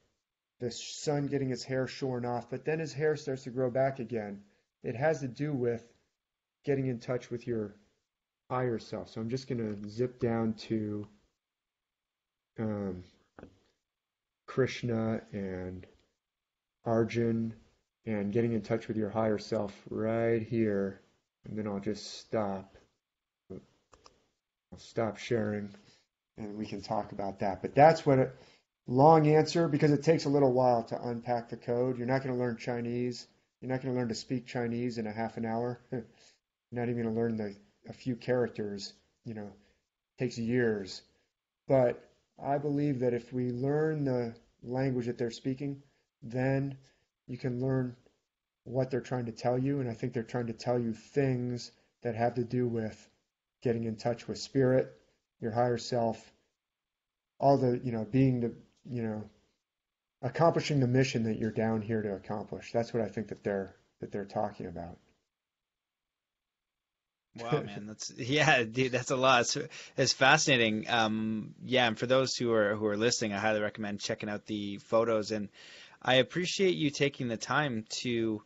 the sun getting his hair shorn off, but then his hair starts to grow back again. It has to do with getting in touch with your higher self. So I'm just going to zip down to Krishna and Arjun and getting in touch with your higher self right here. And then I'll just stop. I'll stop sharing and we can talk about that. But that's what long answer, because it takes a little while to unpack the code. You're not going to learn Chinese. You're not going to learn to speak Chinese in a half an hour. You're not even going to learn a few characters. It takes years. But I believe that if we learn the language that they're speaking, then you can learn what they're trying to tell you. And I think they're trying to tell you things that have to do with getting in touch with spirit, your higher self, all the, being accomplishing the mission that you're down here to accomplish. That's what I think that they're talking about. Wow, man, dude, that's a lot. It's fascinating. And for those who are listening, I highly recommend checking out the photos. And I appreciate you taking the time to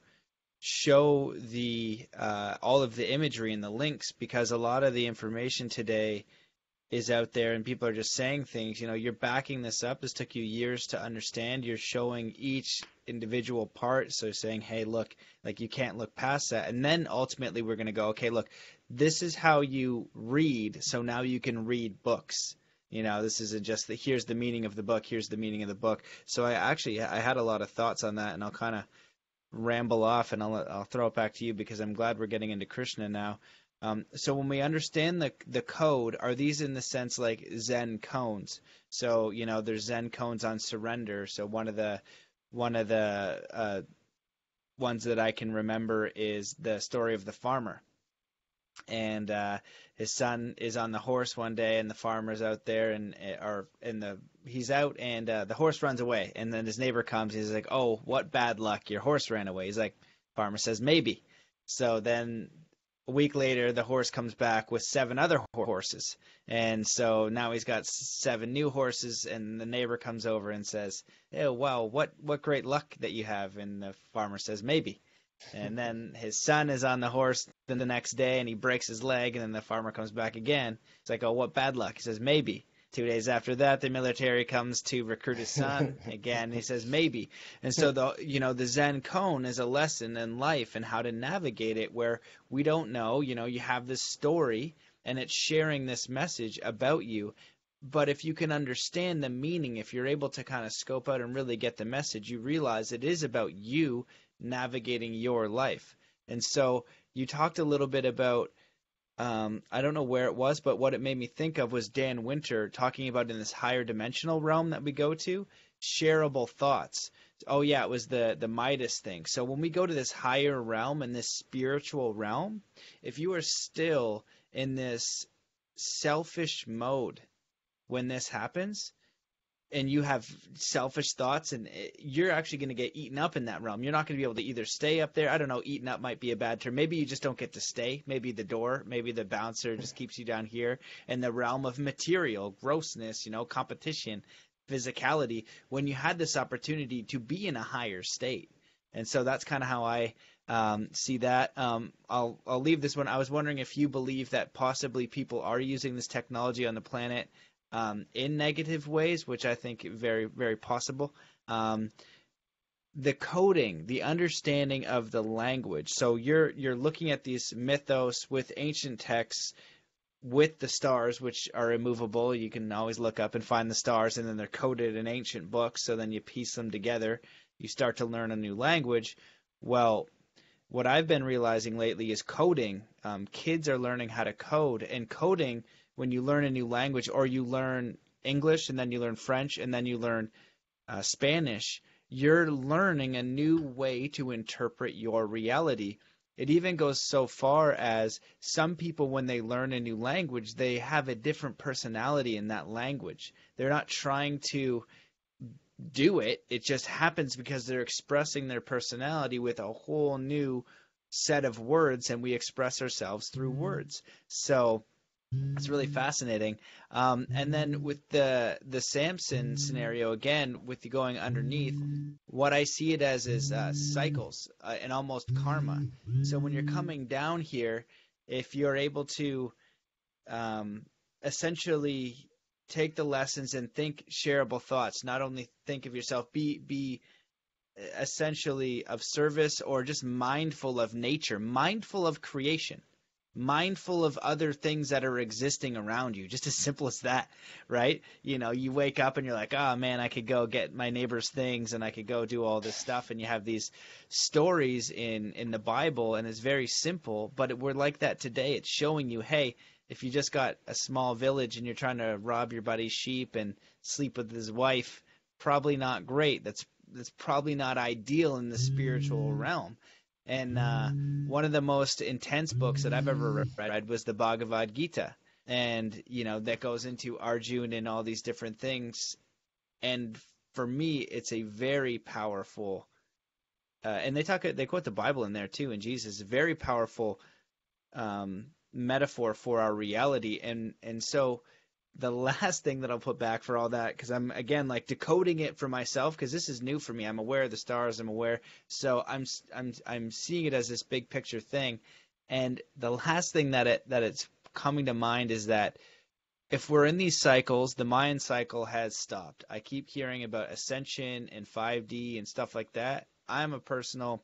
show all of the imagery and the links, because a lot of the information today is out there and people are just saying things. You're backing this up. This took you years to understand. You're showing each individual part. So saying, hey, look, like, you can't look past that. And then ultimately we're going to go, okay, look, this is how you read. So now you can read books. This isn't just here's the meaning of the book. Here's the meaning of the book. So I had a lot of thoughts on that, and I'll kind of ramble off and I'll throw it back to you, because I'm glad we're getting into Krishna now. So when we understand the code, are these in the sense like Zen koans? So there's Zen koans on surrender. So one of the ones that I can remember is the story of the farmer, and his son is on the horse one day, and the farmer's out there, he's out, and the horse runs away, and then his neighbor comes. He's like, "Oh, what bad luck! Your horse ran away." He's like, farmer says, "Maybe." So then a week later, the horse comes back with 7 other horses. And so now he's got 7 new horses, and the neighbor comes over and says, "Oh, wow, what great luck that you have." And the farmer says, "Maybe." And then his son is on the horse the next day, and he breaks his leg, and then the farmer comes back again. It's like, "Oh, what bad luck?" He says, "Maybe." 2 days after that, the military comes to recruit his son again. He says, "Maybe." And so the Zen koan is a lesson in life and how to navigate it, where we don't know. You have this story, and it's sharing this message about you. But if you can understand the meaning, if you're able to kind of scope out and really get the message, you realize it is about you navigating your life. And so you talked a little bit about, I don't know where it was, but what it made me think of was Dan Winter talking about in this higher dimensional realm that we go to, shareable thoughts. Oh yeah, it was the Midas thing. So when we go to this higher realm and this spiritual realm, if you are still in this selfish mode when this happens, and you have selfish thoughts, and you're actually going to get eaten up in that realm. You're not going to be able to either stay up there. I don't know, eaten up might be a bad term. Maybe you just don't get to stay. Maybe the door, maybe the bouncer just keeps you down here in the realm of material, grossness, competition, physicality, when you had this opportunity to be in a higher state. And so that's kind of how I see that. I'll leave this one. I was wondering if you believe that possibly people are using this technology on the planet in negative ways, which I think very, very possible. The coding, the understanding of the language. So you're looking at these mythos with ancient texts with the stars, which are immovable. You can always look up and find the stars, and then they're coded in ancient books. So then you piece them together. You start to learn a new language. Well, what I've been realizing lately is coding. Kids are learning how to code, and coding, when you learn a new language, or you learn English and then you learn French and then you learn Spanish, you're learning a new way to interpret your reality. It even goes so far as some people, when they learn a new language, they have a different personality in that language. They're not trying to do it. It just happens because they're expressing their personality with a whole new set of words, and we express ourselves through words. So it's really fascinating. And then with the Samson scenario, again, with the going underneath, what I see it as is cycles and almost karma. So when you're coming down here, if you're able to essentially take the lessons and think shareable thoughts, not only think of yourself, be essentially of service, or just mindful of nature, mindful of creation, mindful of other things that are existing around you, just as simple as that, right? You wake up and you're like, "Oh man, I could go get my neighbor's things, and I could go do all this stuff." And you have these stories in the Bible, and it's very simple, but we're like that today. It's showing you, hey, if you just got a small village and you're trying to rob your buddy's sheep and sleep with his wife, probably not great. That's probably not ideal in the spiritual realm. And one of the most intense books that I've ever read was the Bhagavad Gita. And, that goes into Arjuna and all these different things. And for me, it's a very powerful, and they quote the Bible in there too, and Jesus, a very powerful metaphor for our reality. And so the last thing that I'll put back for all that, because I'm, again, like decoding it for myself, because this is new for me. I'm aware of the stars. I'm aware. So I'm seeing it as this big picture thing. And the last thing that it's coming to mind is that if we're in these cycles, the Mayan cycle has stopped. I keep hearing about ascension and 5D and stuff like that. I'm a personal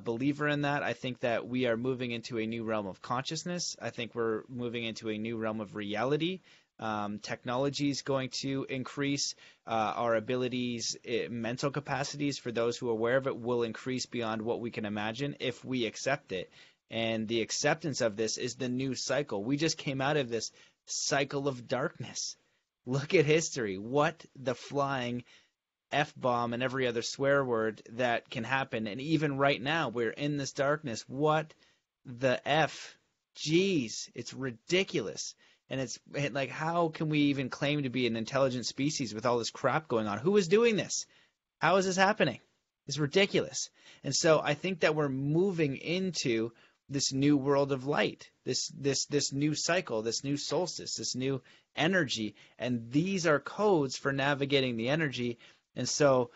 believer in that. I think that we are moving into a new realm of consciousness. I think we're moving into a new realm of reality. Technology is going to increase our abilities, mental capacities for those who are aware of it will increase beyond what we can imagine if we accept it. And the acceptance of this is the new cycle. We just came out of this cycle of darkness. Look at history. What the flying F-bomb and every other swear word that can happen. And even right now, we're in this darkness. What the F? Jeez, it's ridiculous. And it's like, how can we even claim to be an intelligent species with all this crap going on? Who is doing this? How is this happening? It's ridiculous. And so I think that we're moving into this new world of light, this new cycle, this new solstice, this new energy, and these are codes for navigating the energy. And so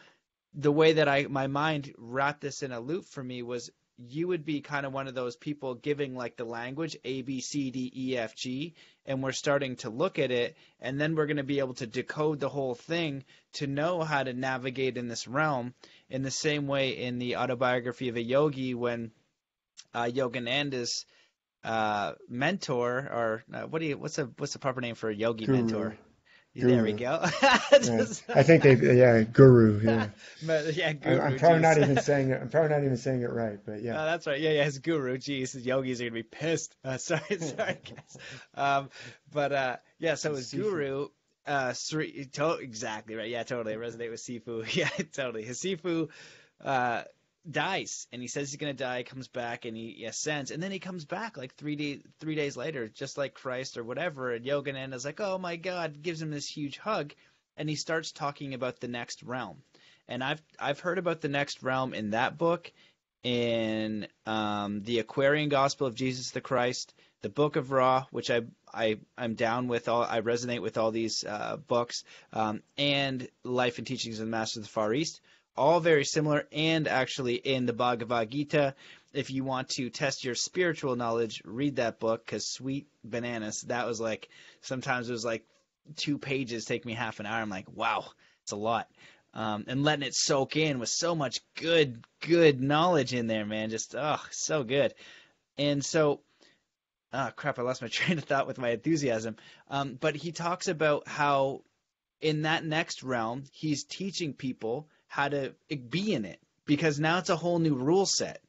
the way that my mind wrapped this in a loop for me was, you would be kind of one of those people giving like the language A, B, C, D, E, F, G, and we're starting to look at it, and then we're going to be able to decode the whole thing to know how to navigate in this realm. In the same way in the autobiography of a yogi, when Yogananda's mentor, or what's the proper name for a yogi Guru. mentor? There we Guru. go. Yeah. I think guru. Yeah. But, yeah, guru. I'm probably not even saying it. I'm probably not even saying it right, but yeah. No, that's right. Yeah, his guru. Geez, his yogis are gonna be pissed. Sorry, guys. Yeah. So his guru, exactly right. Yeah, totally. I resonate with Sifu. Yeah, totally. His Sifu dies, and he says he's gonna die. Comes back, and he ascends, and then he comes back like 3 days later, just like Christ or whatever. And Yogananda's like, "Oh my God!" Gives him this huge hug, and he starts talking about the next realm. And I've heard about the next realm in that book, in the Aquarian Gospel of Jesus the Christ, the Book of Ra, which I'm down with. I resonate with all these books, and Life and Teachings of the Master of the Far East. All very similar, and actually in the Bhagavad Gita. If you want to test your spiritual knowledge, read that book, because sweet bananas, that was like, sometimes it was like 2 pages take me half an hour. I'm like, wow, it's a lot. And letting it soak in with so much good knowledge in there, man. Just, so good. And so, crap, I lost my train of thought with my enthusiasm. But he talks about how in that next realm, he's teaching people how to be in it, because now it's a whole new rule set,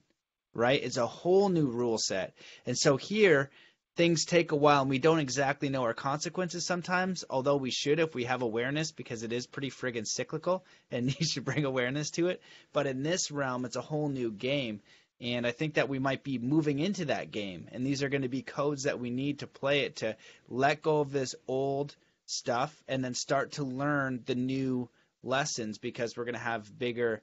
right? It's a whole new rule set. And so here, things take a while, and we don't exactly know our consequences sometimes, although we should if we have awareness, because it is pretty friggin' cyclical, and you should bring awareness to it. But in this realm, it's a whole new game, and I think that we might be moving into that game, and these are going to be codes that we need to play it, to let go of this old stuff and then start to learn the new lessons, because we're going to have bigger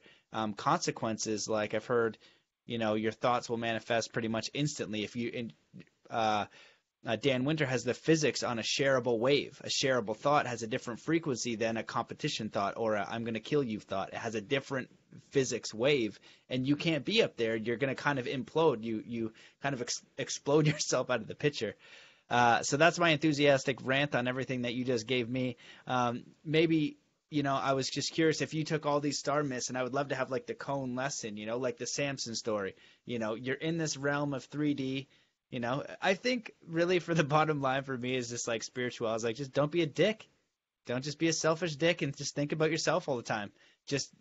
consequences. Like I've heard, your thoughts will manifest pretty much instantly. If you Dan Winter has the physics on a shareable wave. A shareable thought has a different frequency than a competition thought, or a I'm going to kill you thought. It has a different physics wave, and you can't be up there. You're going to kind of implode. You kind of explode yourself out of the picture. So that's my enthusiastic rant on everything that you just gave me. Maybe, I was just curious if you took all these star myths, and I would love to have like the cone lesson, like the Samson story. You're in this realm of 3D. I think really for the bottom line for me is just like spiritual. I was like, just don't be a dick. Don't just be a selfish dick and just think about yourself all the time. Just,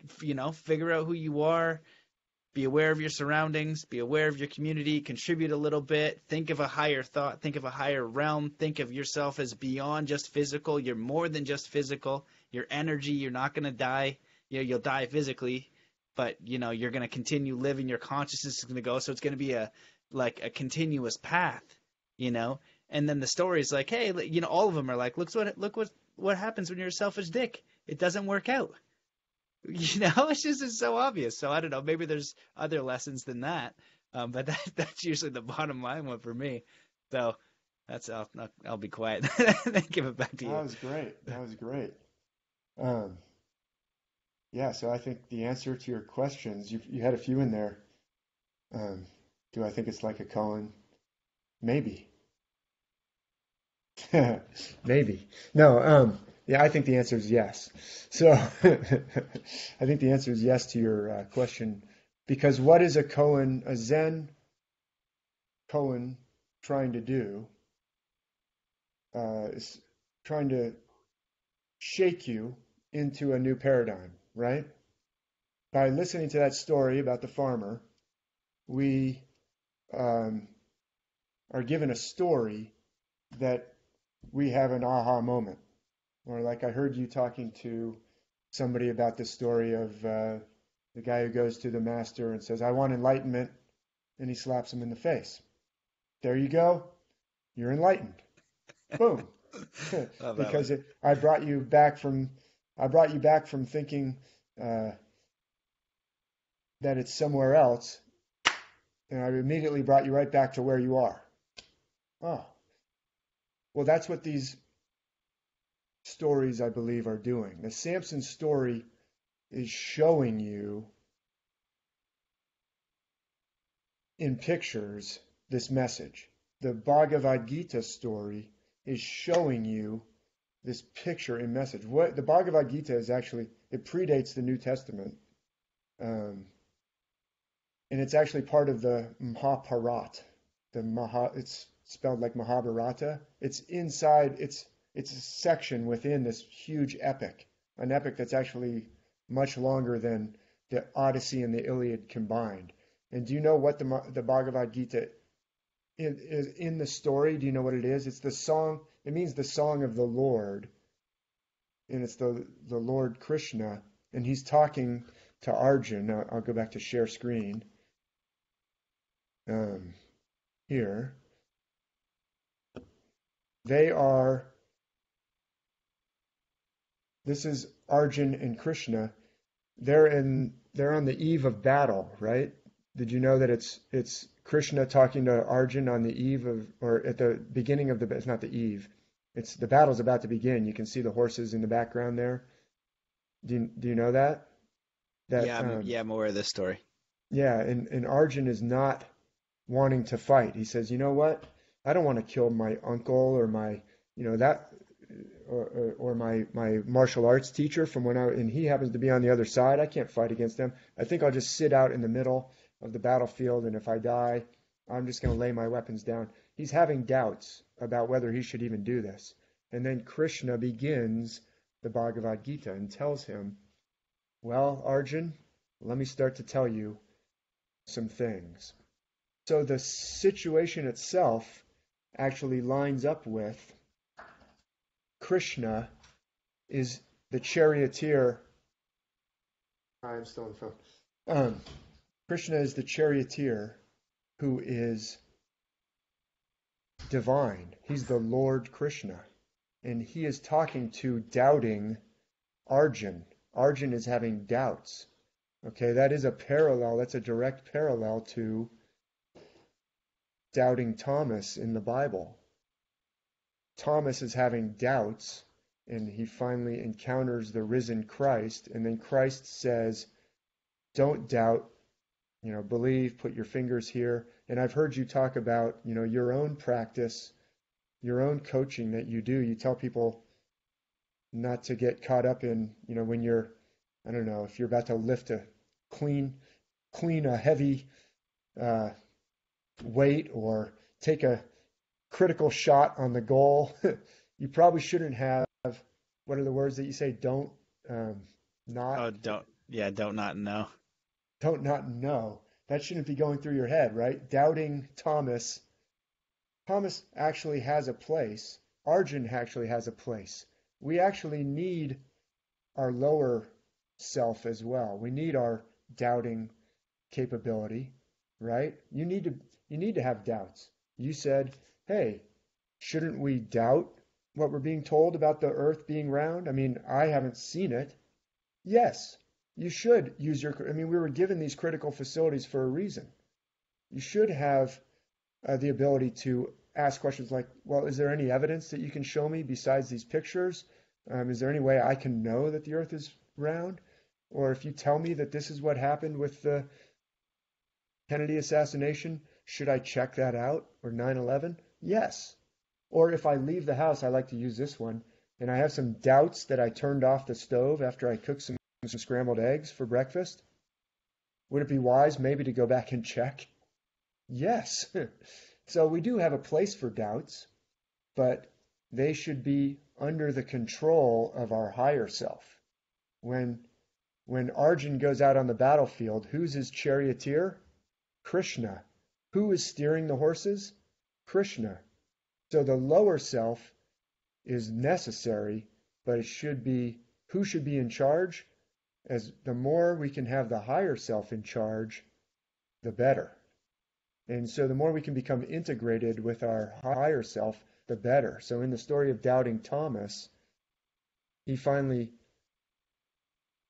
figure out who you are. Be aware of your surroundings, be aware of your community, contribute a little bit, think of a higher thought, think of a higher realm, think of yourself as beyond just physical. You're more than just physical. Your energy, you're not going to die. You'll die physically, but, you're going to continue living. Your consciousness is going to go, so it's going to be a continuous path, And then the story is like, hey, all of them are like, look what happens when you're a selfish dick. It doesn't work out. It's so obvious. So I don't know. Maybe there's other lessons than that, but that's usually the bottom line one for me. So I'll be quiet and give it back to you. That was great. Yeah. So I think the answer to your questions, you had a few in there. Do I think it's like a koan? Maybe. Maybe. No. Yeah, I think the answer is yes. So I think the answer is yes to your question, because what is a Zen koan trying to do? Is trying to shake you into a new paradigm, right? By listening to that story about the farmer, we are given a story that we have an aha moment. Or like I heard you talking to somebody about the story of the guy who goes to the master and says, I want enlightenment, and he slaps him in the face. There you go. You're enlightened. Boom. Because I brought you back from thinking that it's somewhere else, And I immediately brought you right back to where you are. Oh, well, that's what these stories, I believe, are doing. The Samson story is showing you in pictures this message. The Bhagavad Gita story is showing you this picture and message. What the Bhagavad Gita is actually, it predates the New Testament. And it's actually part of the Mahabharata. It's spelled like Mahabharata. It's inside, it's a section within this huge epic, an epic that's actually much longer than the Odyssey and the Iliad combined. And do you know what the Bhagavad Gita is in the story? Do you know what it is? It's the song, it means the song of the Lord. And it's the Lord Krishna. And he's talking to Arjun. I'll go back to share screen. Here. This is Arjun and Krishna. They're on the eve of battle, right? Did you know that it's Krishna talking to Arjun on the eve of, or at the beginning of it's not the eve. It's the battle's about to begin. You can see the horses in the background there. Do you know that? Yeah, I'm aware of this story. Yeah, and Arjun is not wanting to fight. He says, you know what? I don't want to kill my uncle or my, or my martial arts teacher from and he happens to be on the other side. I can't fight against them. I think I'll just sit out in the middle of the battlefield, and if I die, I'm just going to lay my weapons down. He's having doubts about whether he should even do this. And then Krishna begins the Bhagavad Gita and tells him, well, Arjun, let me start to tell you some things. So the situation itself actually lines up with Krishna is the charioteer. I'm still on the phone. Krishna is the charioteer who is divine. He's the Lord Krishna. And he is talking to doubting Arjun. Arjun is having doubts. Okay, that is a parallel. That's a direct parallel to doubting Thomas in the Bible. Thomas is having doubts, and he finally encounters the risen Christ, and then Christ says, don't doubt, believe, put your fingers here. And I've heard you talk about, your own practice, your own coaching that you do. You tell people not to get caught up in, when you're, I don't know, if you're about to lift clean a heavy weight or take a critical shot on the goal, you probably shouldn't have, what are the words that you say? Don't not. Oh, don't not know. Don't not know. That shouldn't be going through your head, right? Doubting Thomas. Thomas actually has a place. Arjun actually has a place. We actually need our lower self as well. We need our doubting capability, right? You need to have doubts. You said, hey, shouldn't we doubt what we're being told about the earth being round? I mean, I haven't seen it. Yes, you should use we were given these critical facilities for a reason. You should have the ability to ask questions like, well, is there any evidence that you can show me besides these pictures? Is there any way I can know that the earth is round? Or if you tell me that this is what happened with the Kennedy assassination, should I check that out? Or 9/11? Yes. Or if I leave the house, I like to use this one, and I have some doubts that I turned off the stove after I cooked some scrambled eggs for breakfast, would it be wise maybe to go back and check? Yes. So we do have a place for doubts, but they should be under the control of our higher self. When Arjun goes out on the battlefield, who's his charioteer? Krishna. Who is steering the horses? Krishna. So the lower self is necessary, but who should be in charge? As the more we can have the higher self in charge, the better. And so the more we can become integrated with our higher self, the better. So in the story of doubting Thomas, he finally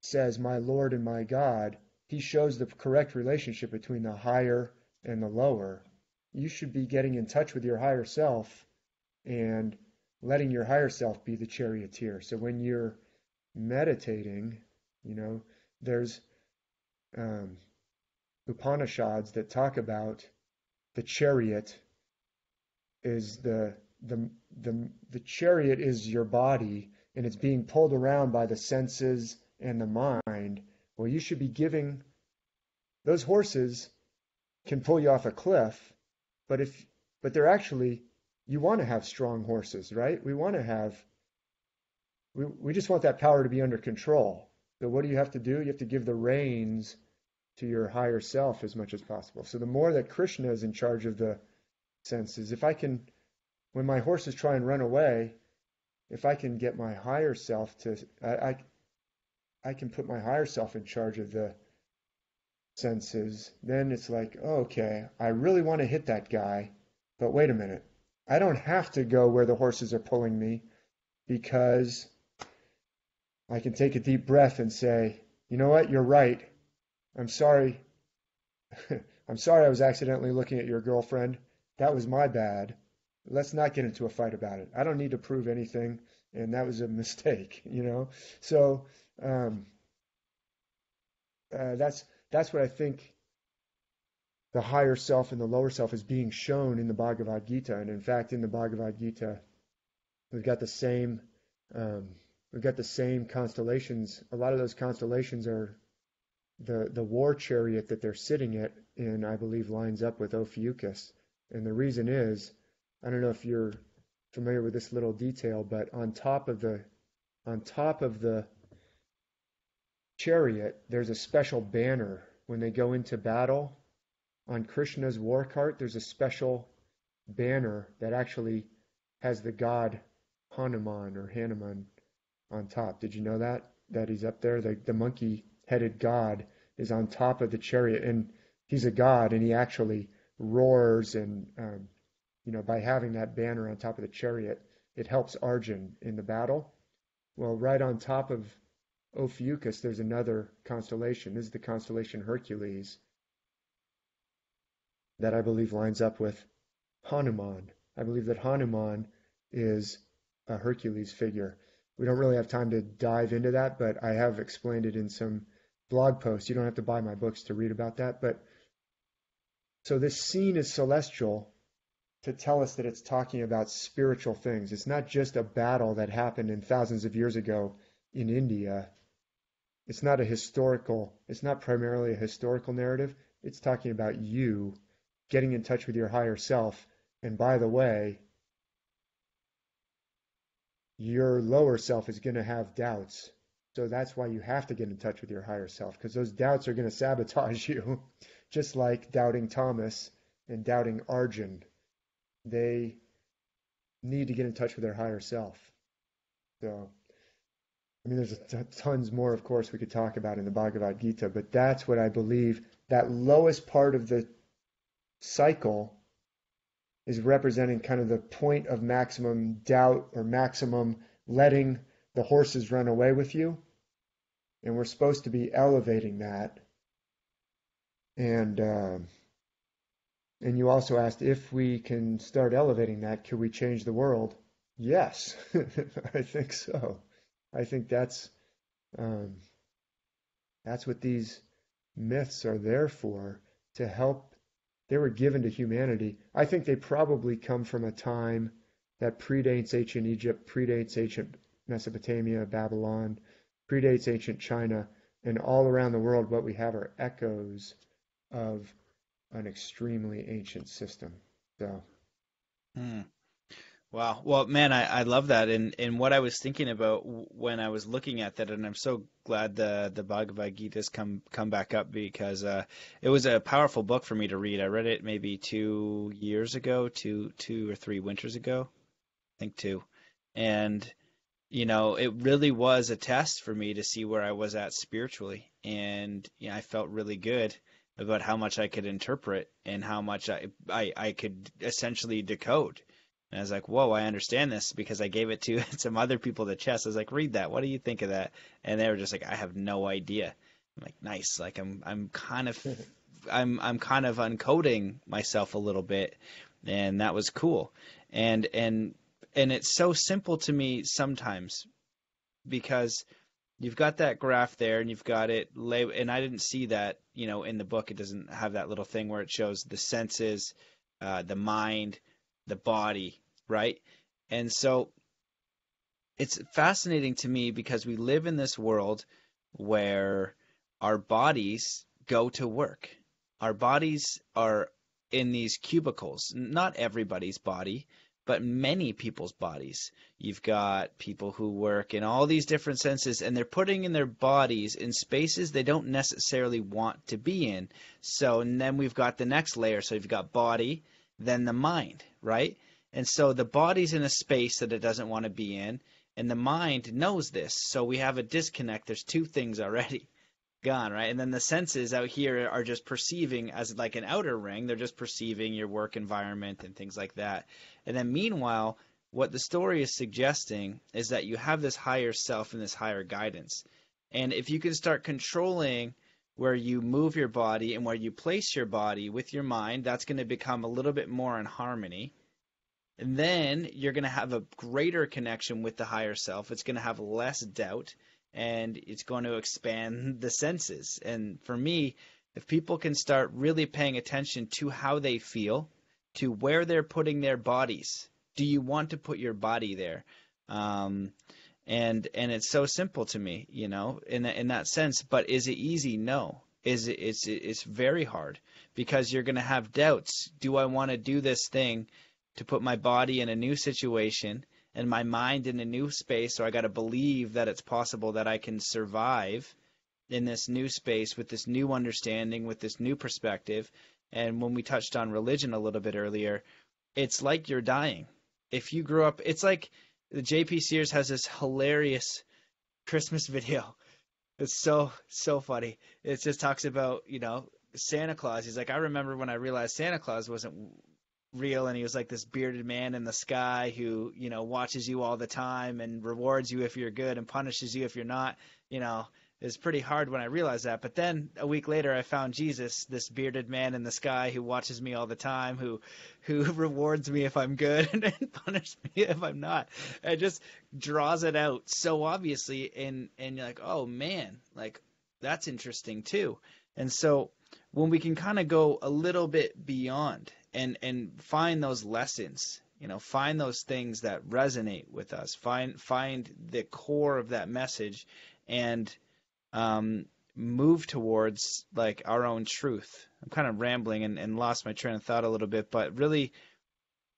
says, my Lord and my God. He shows the correct relationship between the higher and the lower. You should be getting in touch with your higher self and letting your higher self be the charioteer. So when you're meditating, there's um, Upanishads that talk about the chariot is the chariot is your body, and it's being pulled around by the senses and the mind. Well, you should be giving those horses can pull you off a cliff, but they're actually, you want to have strong horses, right? We just want that power to be under control. So what do you have to do? You have to give the reins to your higher self as much as possible. So the more that Krishna is in charge of the senses, when my horses try and run away, if I can get my higher self I can put my higher self in charge of the senses, then it's like, oh, okay, I really want to hit that guy, but wait a minute. I don't have to go where the horses are pulling me, because I can take a deep breath and say, you know what, you're right. I'm sorry. I'm sorry I was accidentally looking at your girlfriend. That was my bad. Let's not get into a fight about it. I don't need to prove anything, and that was a mistake, So that's what I think the higher self and the lower self is being shown in the Bhagavad Gita. And in fact, in the Bhagavad Gita, we've got the same constellations. A lot of those constellations are the war chariot that they're sitting at, and I believe lines up with Ophiuchus. And the reason is, I don't know if you're familiar with this little detail, but on top of the chariot, there's a special banner. When they go into battle, on Krishna's war cart, there's a special banner that actually has the god Hanuman on top. Did you know that he's up there? The monkey-headed god is on top of the chariot, and he's a god, and he actually roars, and by having that banner on top of the chariot, it helps Arjun in the battle. Well, right on top of Ophiuchus, there's another constellation. This is the constellation Hercules, that I believe lines up with Hanuman. I believe that Hanuman is a Hercules figure. We don't really have time to dive into that, but I have explained it in some blog posts. You don't have to buy my books to read about that. But so this scene is celestial to tell us that it's talking about spiritual things. It's not just a battle that happened in thousands of years ago in India. It's not primarily a historical narrative. It's talking about you getting in touch with your higher self. And by the way, your lower self is going to have doubts. So that's why you have to get in touch with your higher self, because those doubts are going to sabotage you, just like doubting Thomas and doubting Arjun. They need to get in touch with their higher self. So, I mean, there's tons more, of course, we could talk about in the Bhagavad Gita, but that's what I believe. That lowest part of the cycle is representing kind of the point of maximum doubt, or maximum letting the horses run away with you. And we're supposed to be elevating that. And you also asked if we can start elevating that, could we change the world? Yes, I think so. I think that's what these myths are there for, to help. They were given to humanity. I think they probably come from a time that predates ancient Egypt, predates ancient Mesopotamia, Babylon, predates ancient China, and all around the world what we have are echoes of an extremely ancient system. So. Wow. Well, man, I love that. And what I was thinking about when I was looking at that, and I'm so glad the Bhagavad Gita's come back up, because it was a powerful book for me to read. I read it maybe 2 years ago, two or three winters ago, I think 2. And, it really was a test for me to see where I was at spiritually. And, I felt really good about how much I could interpret and how much I could essentially decode. And I was like, whoa, I understand this, because I gave it to some other people to chess. I was like, read that. What do you think of that? And they were just like, I have no idea. I'm like, nice. Like I'm kind of I'm kind of uncoding myself a little bit, and that was cool. And it's so simple to me sometimes, because you've got that graph there and you've got it labeled, and I didn't see that, in the book. It doesn't have that little thing where it shows the senses, the mind, the body, right? And so it's fascinating to me because we live in this world where our bodies go to work. Our bodies are in these cubicles. Not everybody's body, but many people's bodies. You've got people who work in all these different senses, and they're putting in their bodies in spaces they don't necessarily want to be in. So, and then we've got the next layer. So you've got body, then the mind, right? And so the body's in a space that it doesn't want to be in, and the mind knows this. So we have a disconnect. There's two things already gone, right? And then the senses out here are just perceiving as like an outer ring. They're just perceiving your work environment and things like that. And then meanwhile, what the story is suggesting is that you have this higher self and this higher guidance. And if you can start controlling where you move your body and where you place your body with your mind, that's going to become a little bit more in harmony. And then you're going to have a greater connection with the higher self. It's going to have less doubt, and it's going to expand the senses. And for me, if people can start really paying attention to how they feel, to where they're putting their bodies, do you want to put your body there? And it's so simple to me, in that sense. But is it easy? No. It's very hard, because you're going to have doubts. Do I want to do this thing to put my body in a new situation and my mind in a new space? So I got to believe that it's possible that I can survive in this new space with this new understanding, with this new perspective. And when we touched on religion a little bit earlier, it's like you're dying. If you grew up, it's like the J.P. Sears has this hilarious Christmas video. It's so funny. It just talks about, Santa Claus. He's like, I remember when I realized Santa Claus wasn't real, and he was like this bearded man in the sky who, watches you all the time and rewards you if you're good and punishes you if you're not. It's pretty hard when I realized that. But then a week later, I found Jesus, this bearded man in the sky who watches me all the time, who rewards me if I'm good and punishes me if I'm not. It just draws it out so obviously, and you're like, oh man, like that's interesting too. And so when we can kind of go a little bit beyond and find those lessons, find those things that resonate with us, find the core of that message, and move towards like our own truth. I'm kind of rambling and lost my train of thought a little bit, but really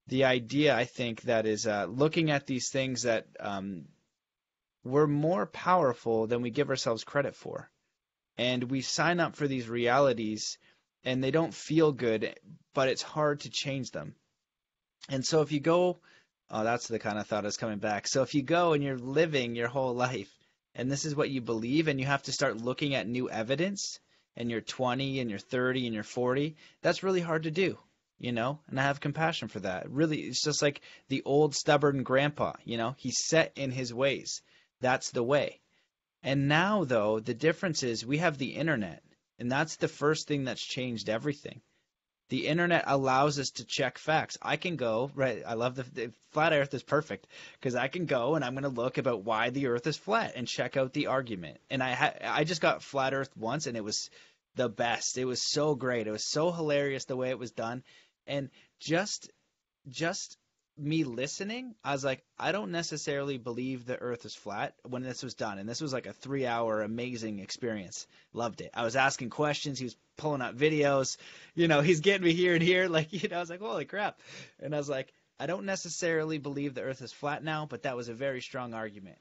the idea, I think, that is looking at these things that we're more powerful than we give ourselves credit for. And we sign up for these realities and they don't feel good, but it's hard to change them. And so if you go, that's the kind of thought that's coming back. So if you go and you're living your whole life and this is what you believe, and you have to start looking at new evidence, and you're 20 and you're 30 and you're 40, that's really hard to do, and I have compassion for that. Really, it's just like the old stubborn grandpa, he's set in his ways. That's the way. And now, though, the difference is we have the internet, and that's the first thing that's changed everything. The internet allows us to check facts. I can go, right, I love the flat earth is perfect, because I can go and I'm going to look about why the earth is flat and check out the argument. And I just got flat earth once, and it was the best. It was so great. It was so hilarious the way it was done. And just me listening, I was like, I don't necessarily believe the earth is flat when this was done. And this was like a 3-hour amazing experience. Loved it. I was asking questions. He was pulling out videos. He's getting me here and here. Like, I was like, holy crap. And I was like, I don't necessarily believe the earth is flat now, but that was a very strong argument.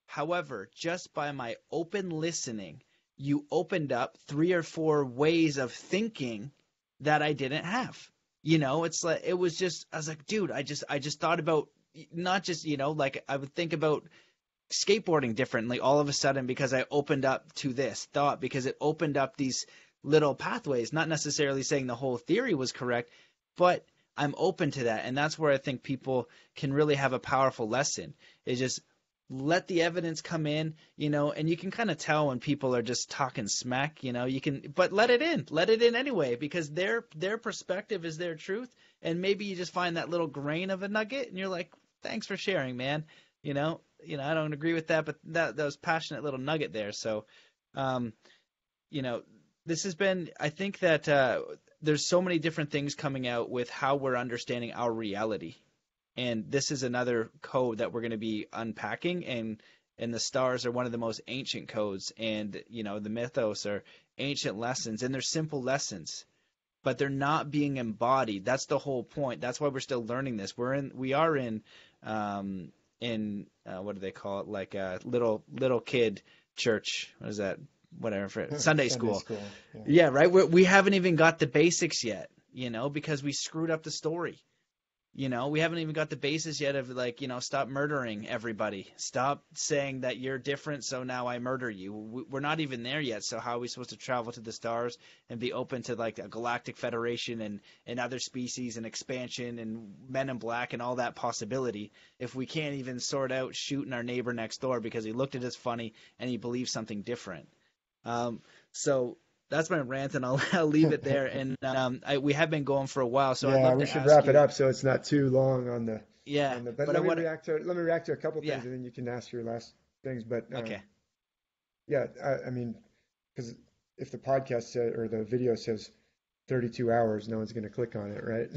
However, just by my open listening, you opened up 3 or 4 ways of thinking that I didn't have. It's like, it was just, I was like, dude, I just thought about not just, like I would think about skateboarding differently all of a sudden because I opened up to this thought, because it opened up these little pathways, not necessarily saying the whole theory was correct, but I'm open to that. And that's where I think people can really have a powerful lesson, is just let the evidence come in, and you can kind of tell when people are just talking smack, but let it in anyway, because their perspective is their truth. And maybe you just find that little grain of a nugget and you're like, thanks for sharing, man. I don't agree with that, but that was passionate little nugget there. So, this has been, I think that there's so many different things coming out with how we're understanding our reality. And this is another code that we're going to be unpacking, and the stars are one of the most ancient codes, and the mythos are ancient lessons, and they're simple lessons, but they're not being embodied. That's the whole point. That's why we're still learning this. We are in what do they call it? Like a little kid church. What is that? Whatever. Sunday school. Yeah, right. We haven't even got the basics yet, because we screwed up the story. We haven't even got the basis yet of stop murdering everybody. Stop saying that you're different, so now I murder you. We're not even there yet. So how are we supposed to travel to the stars and be open to like a galactic federation and other species and expansion and Men in Black and all that possibility if we can't even sort out shooting our neighbor next door because he looked at us funny and he believes something different? So that's my rant, and I'll leave it there. And we have been going for a while, so I'd love we to should ask wrap you, it up so it's not too long on the. Yeah, but let me react to a couple things, and then you can ask your last things. But okay. Yeah, I mean, because if the podcast said or the video says 32 hours, no one's going to click on it, right?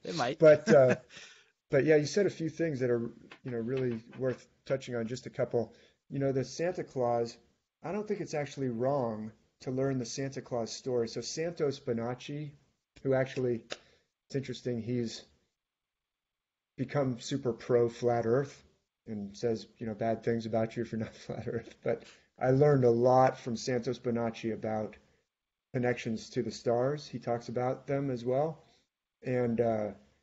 They might. But yeah, you said a few things that are really worth touching on. Just a couple. The Santa Claus. I don't think it's actually wrong to learn the Santa Claus story. So Santos Bonacci, who actually, it's interesting, he's become super pro flat Earth and says, bad things about you if you're not flat Earth. But I learned a lot from Santos Bonacci about connections to the stars. He talks about them as well. And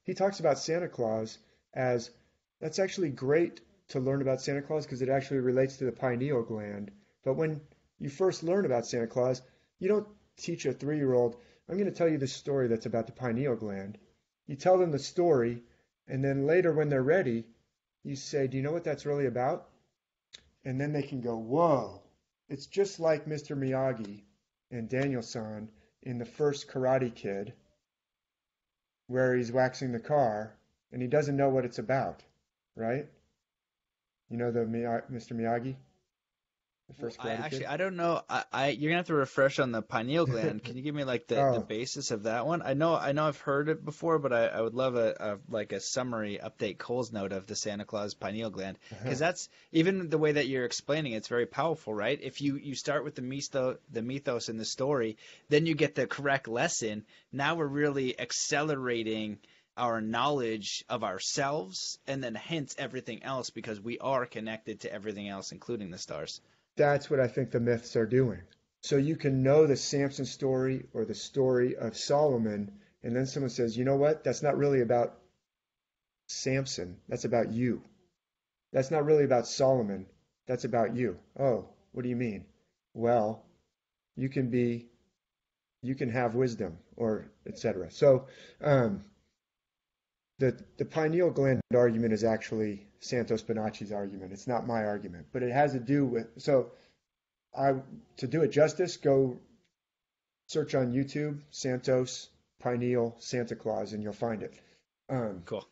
he talks about Santa Claus as, that's actually great to learn about Santa Claus because it actually relates to the pineal gland. But when you first learn about Santa Claus, you don't teach a 3-year-old, I'm going to tell you this story that's about the pineal gland. You tell them the story, and then later when they're ready, you say, do you know what that's really about? And then they can go, whoa, it's just like Mr. Miyagi and Daniel-san in the first Karate Kid, where he's waxing the car, and he doesn't know what it's about, right? Mr. Miyagi? I don't know. You're gonna have to refresh on the pineal gland. Can you give me like the basis of that one? I know I've heard it before, but I would love a summary update Cole's note of the Santa Claus pineal gland, because that's even the way that you're explaining it's very powerful, right? If you start with the mythos in the story, then you get the correct lesson. Now we're really accelerating our knowledge of ourselves, and then hence everything else, because we are connected to everything else, including the stars. That's what I think the myths are doing. So you can know the Samson story or the story of Solomon, and then someone says, you know what? That's not really about Samson. That's about you. That's not really about Solomon. That's about you. Oh, what do you mean? Well, you can have wisdom, or etc. So the pineal gland argument is actually Santos Bonacci's argument. It's not my argument, but it has to do with, to do it justice, go search on YouTube, Santos, pineal, Santa Claus, and you'll find it. Cool.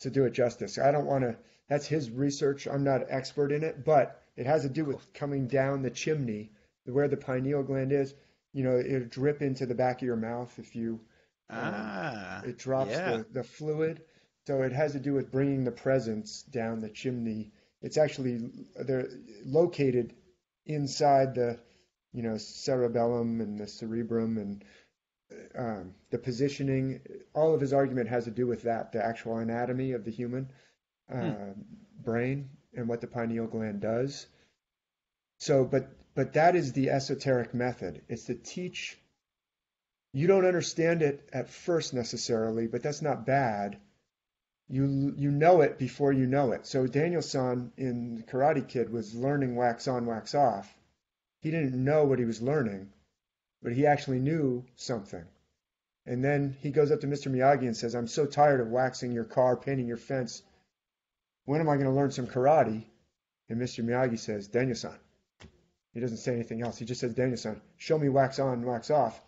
To do it justice. I don't want to, that's his research. I'm not an expert in it, but it has to do with coming down the chimney, where the pineal gland is. It'll drip into the back of your mouth if you, it drops the fluid. So it has to do with bringing the presence down the chimney. It's actually, they're located inside the, cerebellum and the cerebrum, and the positioning. All of his argument has to do with that, the actual anatomy of the human brain and what the pineal gland does. So, but that is the esoteric method. It's to teach. You don't understand it at first necessarily, but that's not bad. You know it before you know it. So Daniel-san in Karate Kid was learning wax on, wax off. He didn't know what he was learning, but he actually knew something. And then he goes up to Mr. Miyagi and says, I'm so tired of waxing your car, painting your fence. when am I going to learn some karate? And Mr. Miyagi says, Daniel-san. He doesn't say anything else. He just says, Daniel-san, show me wax on, wax off.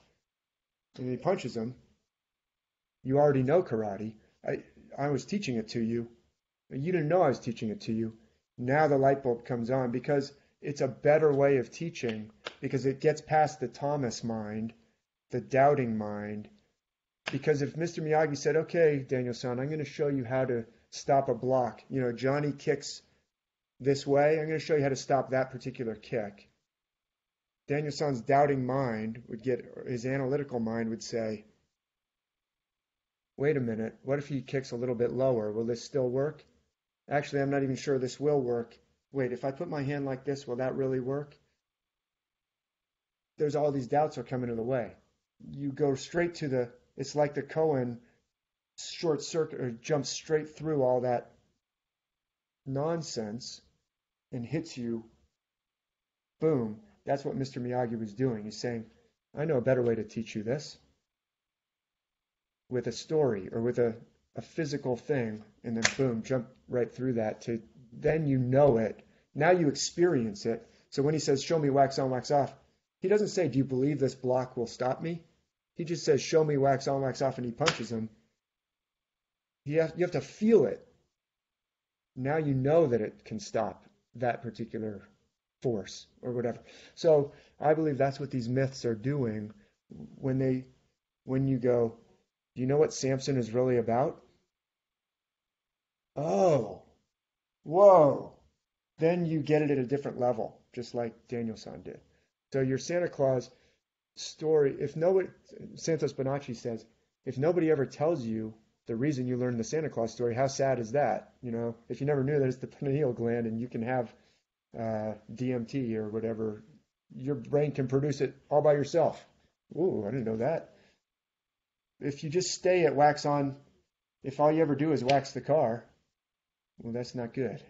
And he punches him. You already know karate. I was teaching it to you. You didn't know I was teaching it to you. Now the light bulb comes on because it's a better way of teaching, because it gets past the Thomas mind, the doubting mind. Because if Mr. Miyagi said, okay, Daniel-san, I'm going to show you how to stop a block. You know, Johnny kicks this way. I'm going to show you how to stop that particular kick. Daniel-san's doubting mind would get, his analytical mind would say, wait a minute, what if he kicks a little bit lower? Will this still work? Actually, I'm not even sure this will work. Wait, if I put my hand like this, will that really work? There's all these doubts are coming in the way. You go straight to the, it's like the Cohen short circuit, or jumps straight through all that nonsense and hits you, boom. That's what Mr. Miyagi was doing. He's saying, I know a better way to teach you this. With a story or with a physical thing, and then boom, jump right through that to then you know it. Now you experience it. So when he says, show me wax on, wax off, he doesn't say, do you believe this block will stop me? He just says, show me wax on, wax off, and he punches him. You have to feel it. Now you know that it can stop that particular force or whatever. So I believe that's what these myths are doing when you go, do you know what Samson is really about? Oh, whoa. Then you get it at a different level, just like Daniel-san did. So your Santa Claus story, Santos Bonacci says, if nobody ever tells you the reason you learned the Santa Claus story, how sad is that? You know, if you never knew that it's the pineal gland and you can have DMT or whatever, your brain can produce it all by yourself. Ooh, I didn't know that. If you just stay at wax on, if all you ever do is wax the car, well, that's not good.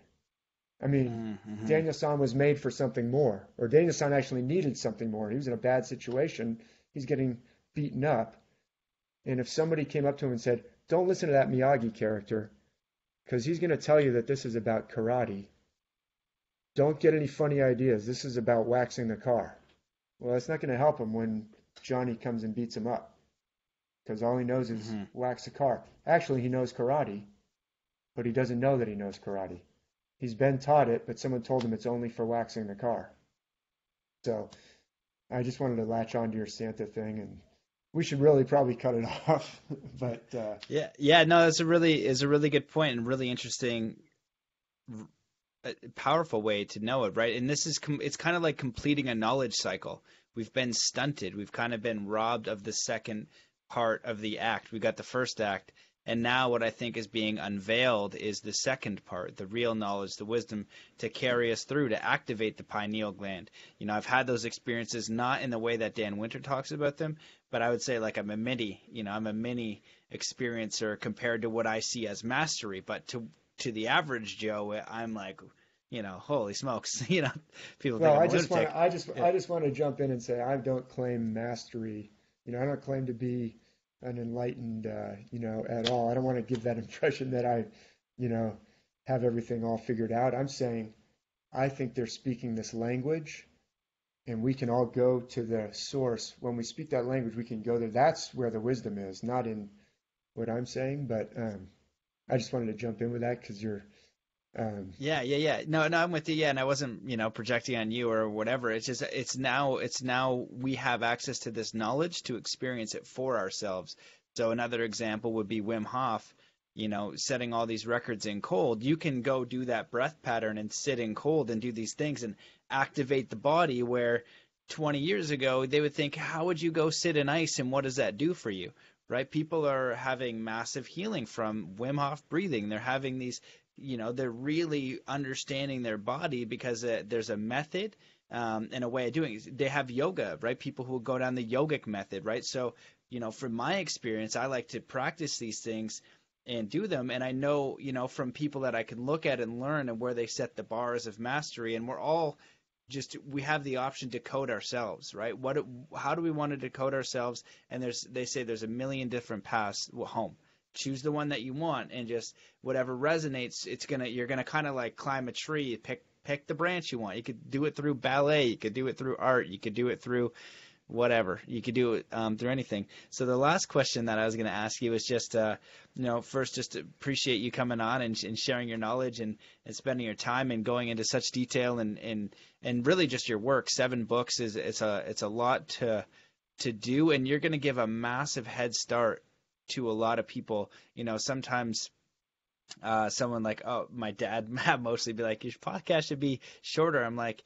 I mean, Daniel-san was made for something more, or Daniel-san actually needed something more. He was in a bad situation. He's getting beaten up. And if somebody came up to him and said, don't listen to that Miyagi character, because he's going to tell you that this is about karate. Don't get any funny ideas. This is about waxing the car. Well, it's not going to help him when Johnny comes and beats him up, because all he knows is wax the car. Actually, he knows karate, but he doesn't know that he knows karate. He's been taught it, but someone told him it's only for waxing the car. So I just wanted to latch on to your Santa thing, and we should really probably cut it off. But no, it's a really good point and really interesting, powerful way to know it, right? And it's kind of like completing a knowledge cycle. We've been stunted. We've kind of been robbed of the second part of the act. We got the first act. And now what I think is being unveiled is the second part, the real knowledge, the wisdom to carry us through, to activate the pineal gland. You know, I've had those experiences, not in the way that Dan Winter talks about them, but I would say like I'm a mini experiencer compared to what I see as mastery. But to the average Joe, I'm like, you know, holy smokes, you know, people think I'm a lunatic. I just want to jump in and say I don't claim mastery. You know, I don't claim to be an enlightened, at all. I don't want to give that impression that I, have everything all figured out. I'm saying I think they're speaking this language, and we can all go to the source. When we speak that language, we can go there. That's where the wisdom is, not in what I'm saying. But I just wanted to jump in with that because you're. Yeah. No, I'm with you. Yeah, and I wasn't, projecting on you or whatever. It's just it's now we have access to this knowledge to experience it for ourselves. So another example would be Wim Hof, setting all these records in cold. You can go do that breath pattern and sit in cold and do these things and activate the body where 20 years ago they would think, how would you go sit in ice and what does that do for you? Right? People are having massive healing from Wim Hof breathing. They're having these they're really understanding their body because there's a method and a way of doing it. They have yoga, right? People who go down the yogic method, right? So, from my experience, I like to practice these things and do them. And I know, from people that I can look at and learn and where they set the bars of mastery. And we're all we have the option to code ourselves, right? How do we want to decode ourselves? And they say there's a million different paths home. choose the one that you want, and just whatever resonates, you're gonna kind of like climb a tree, pick the branch you want. You could do it through ballet, you could do it through art, you could do it through whatever. You could do it through anything. So the last question that I was going to ask you was just, first, just to appreciate you coming on and sharing your knowledge and spending your time and going into such detail and really just your work. 7 books it's a lot to do, and you're going to give a massive head start to a lot of people. Sometimes someone like, oh, my dad, Matt, mostly be like, your podcast should be shorter. I'm like,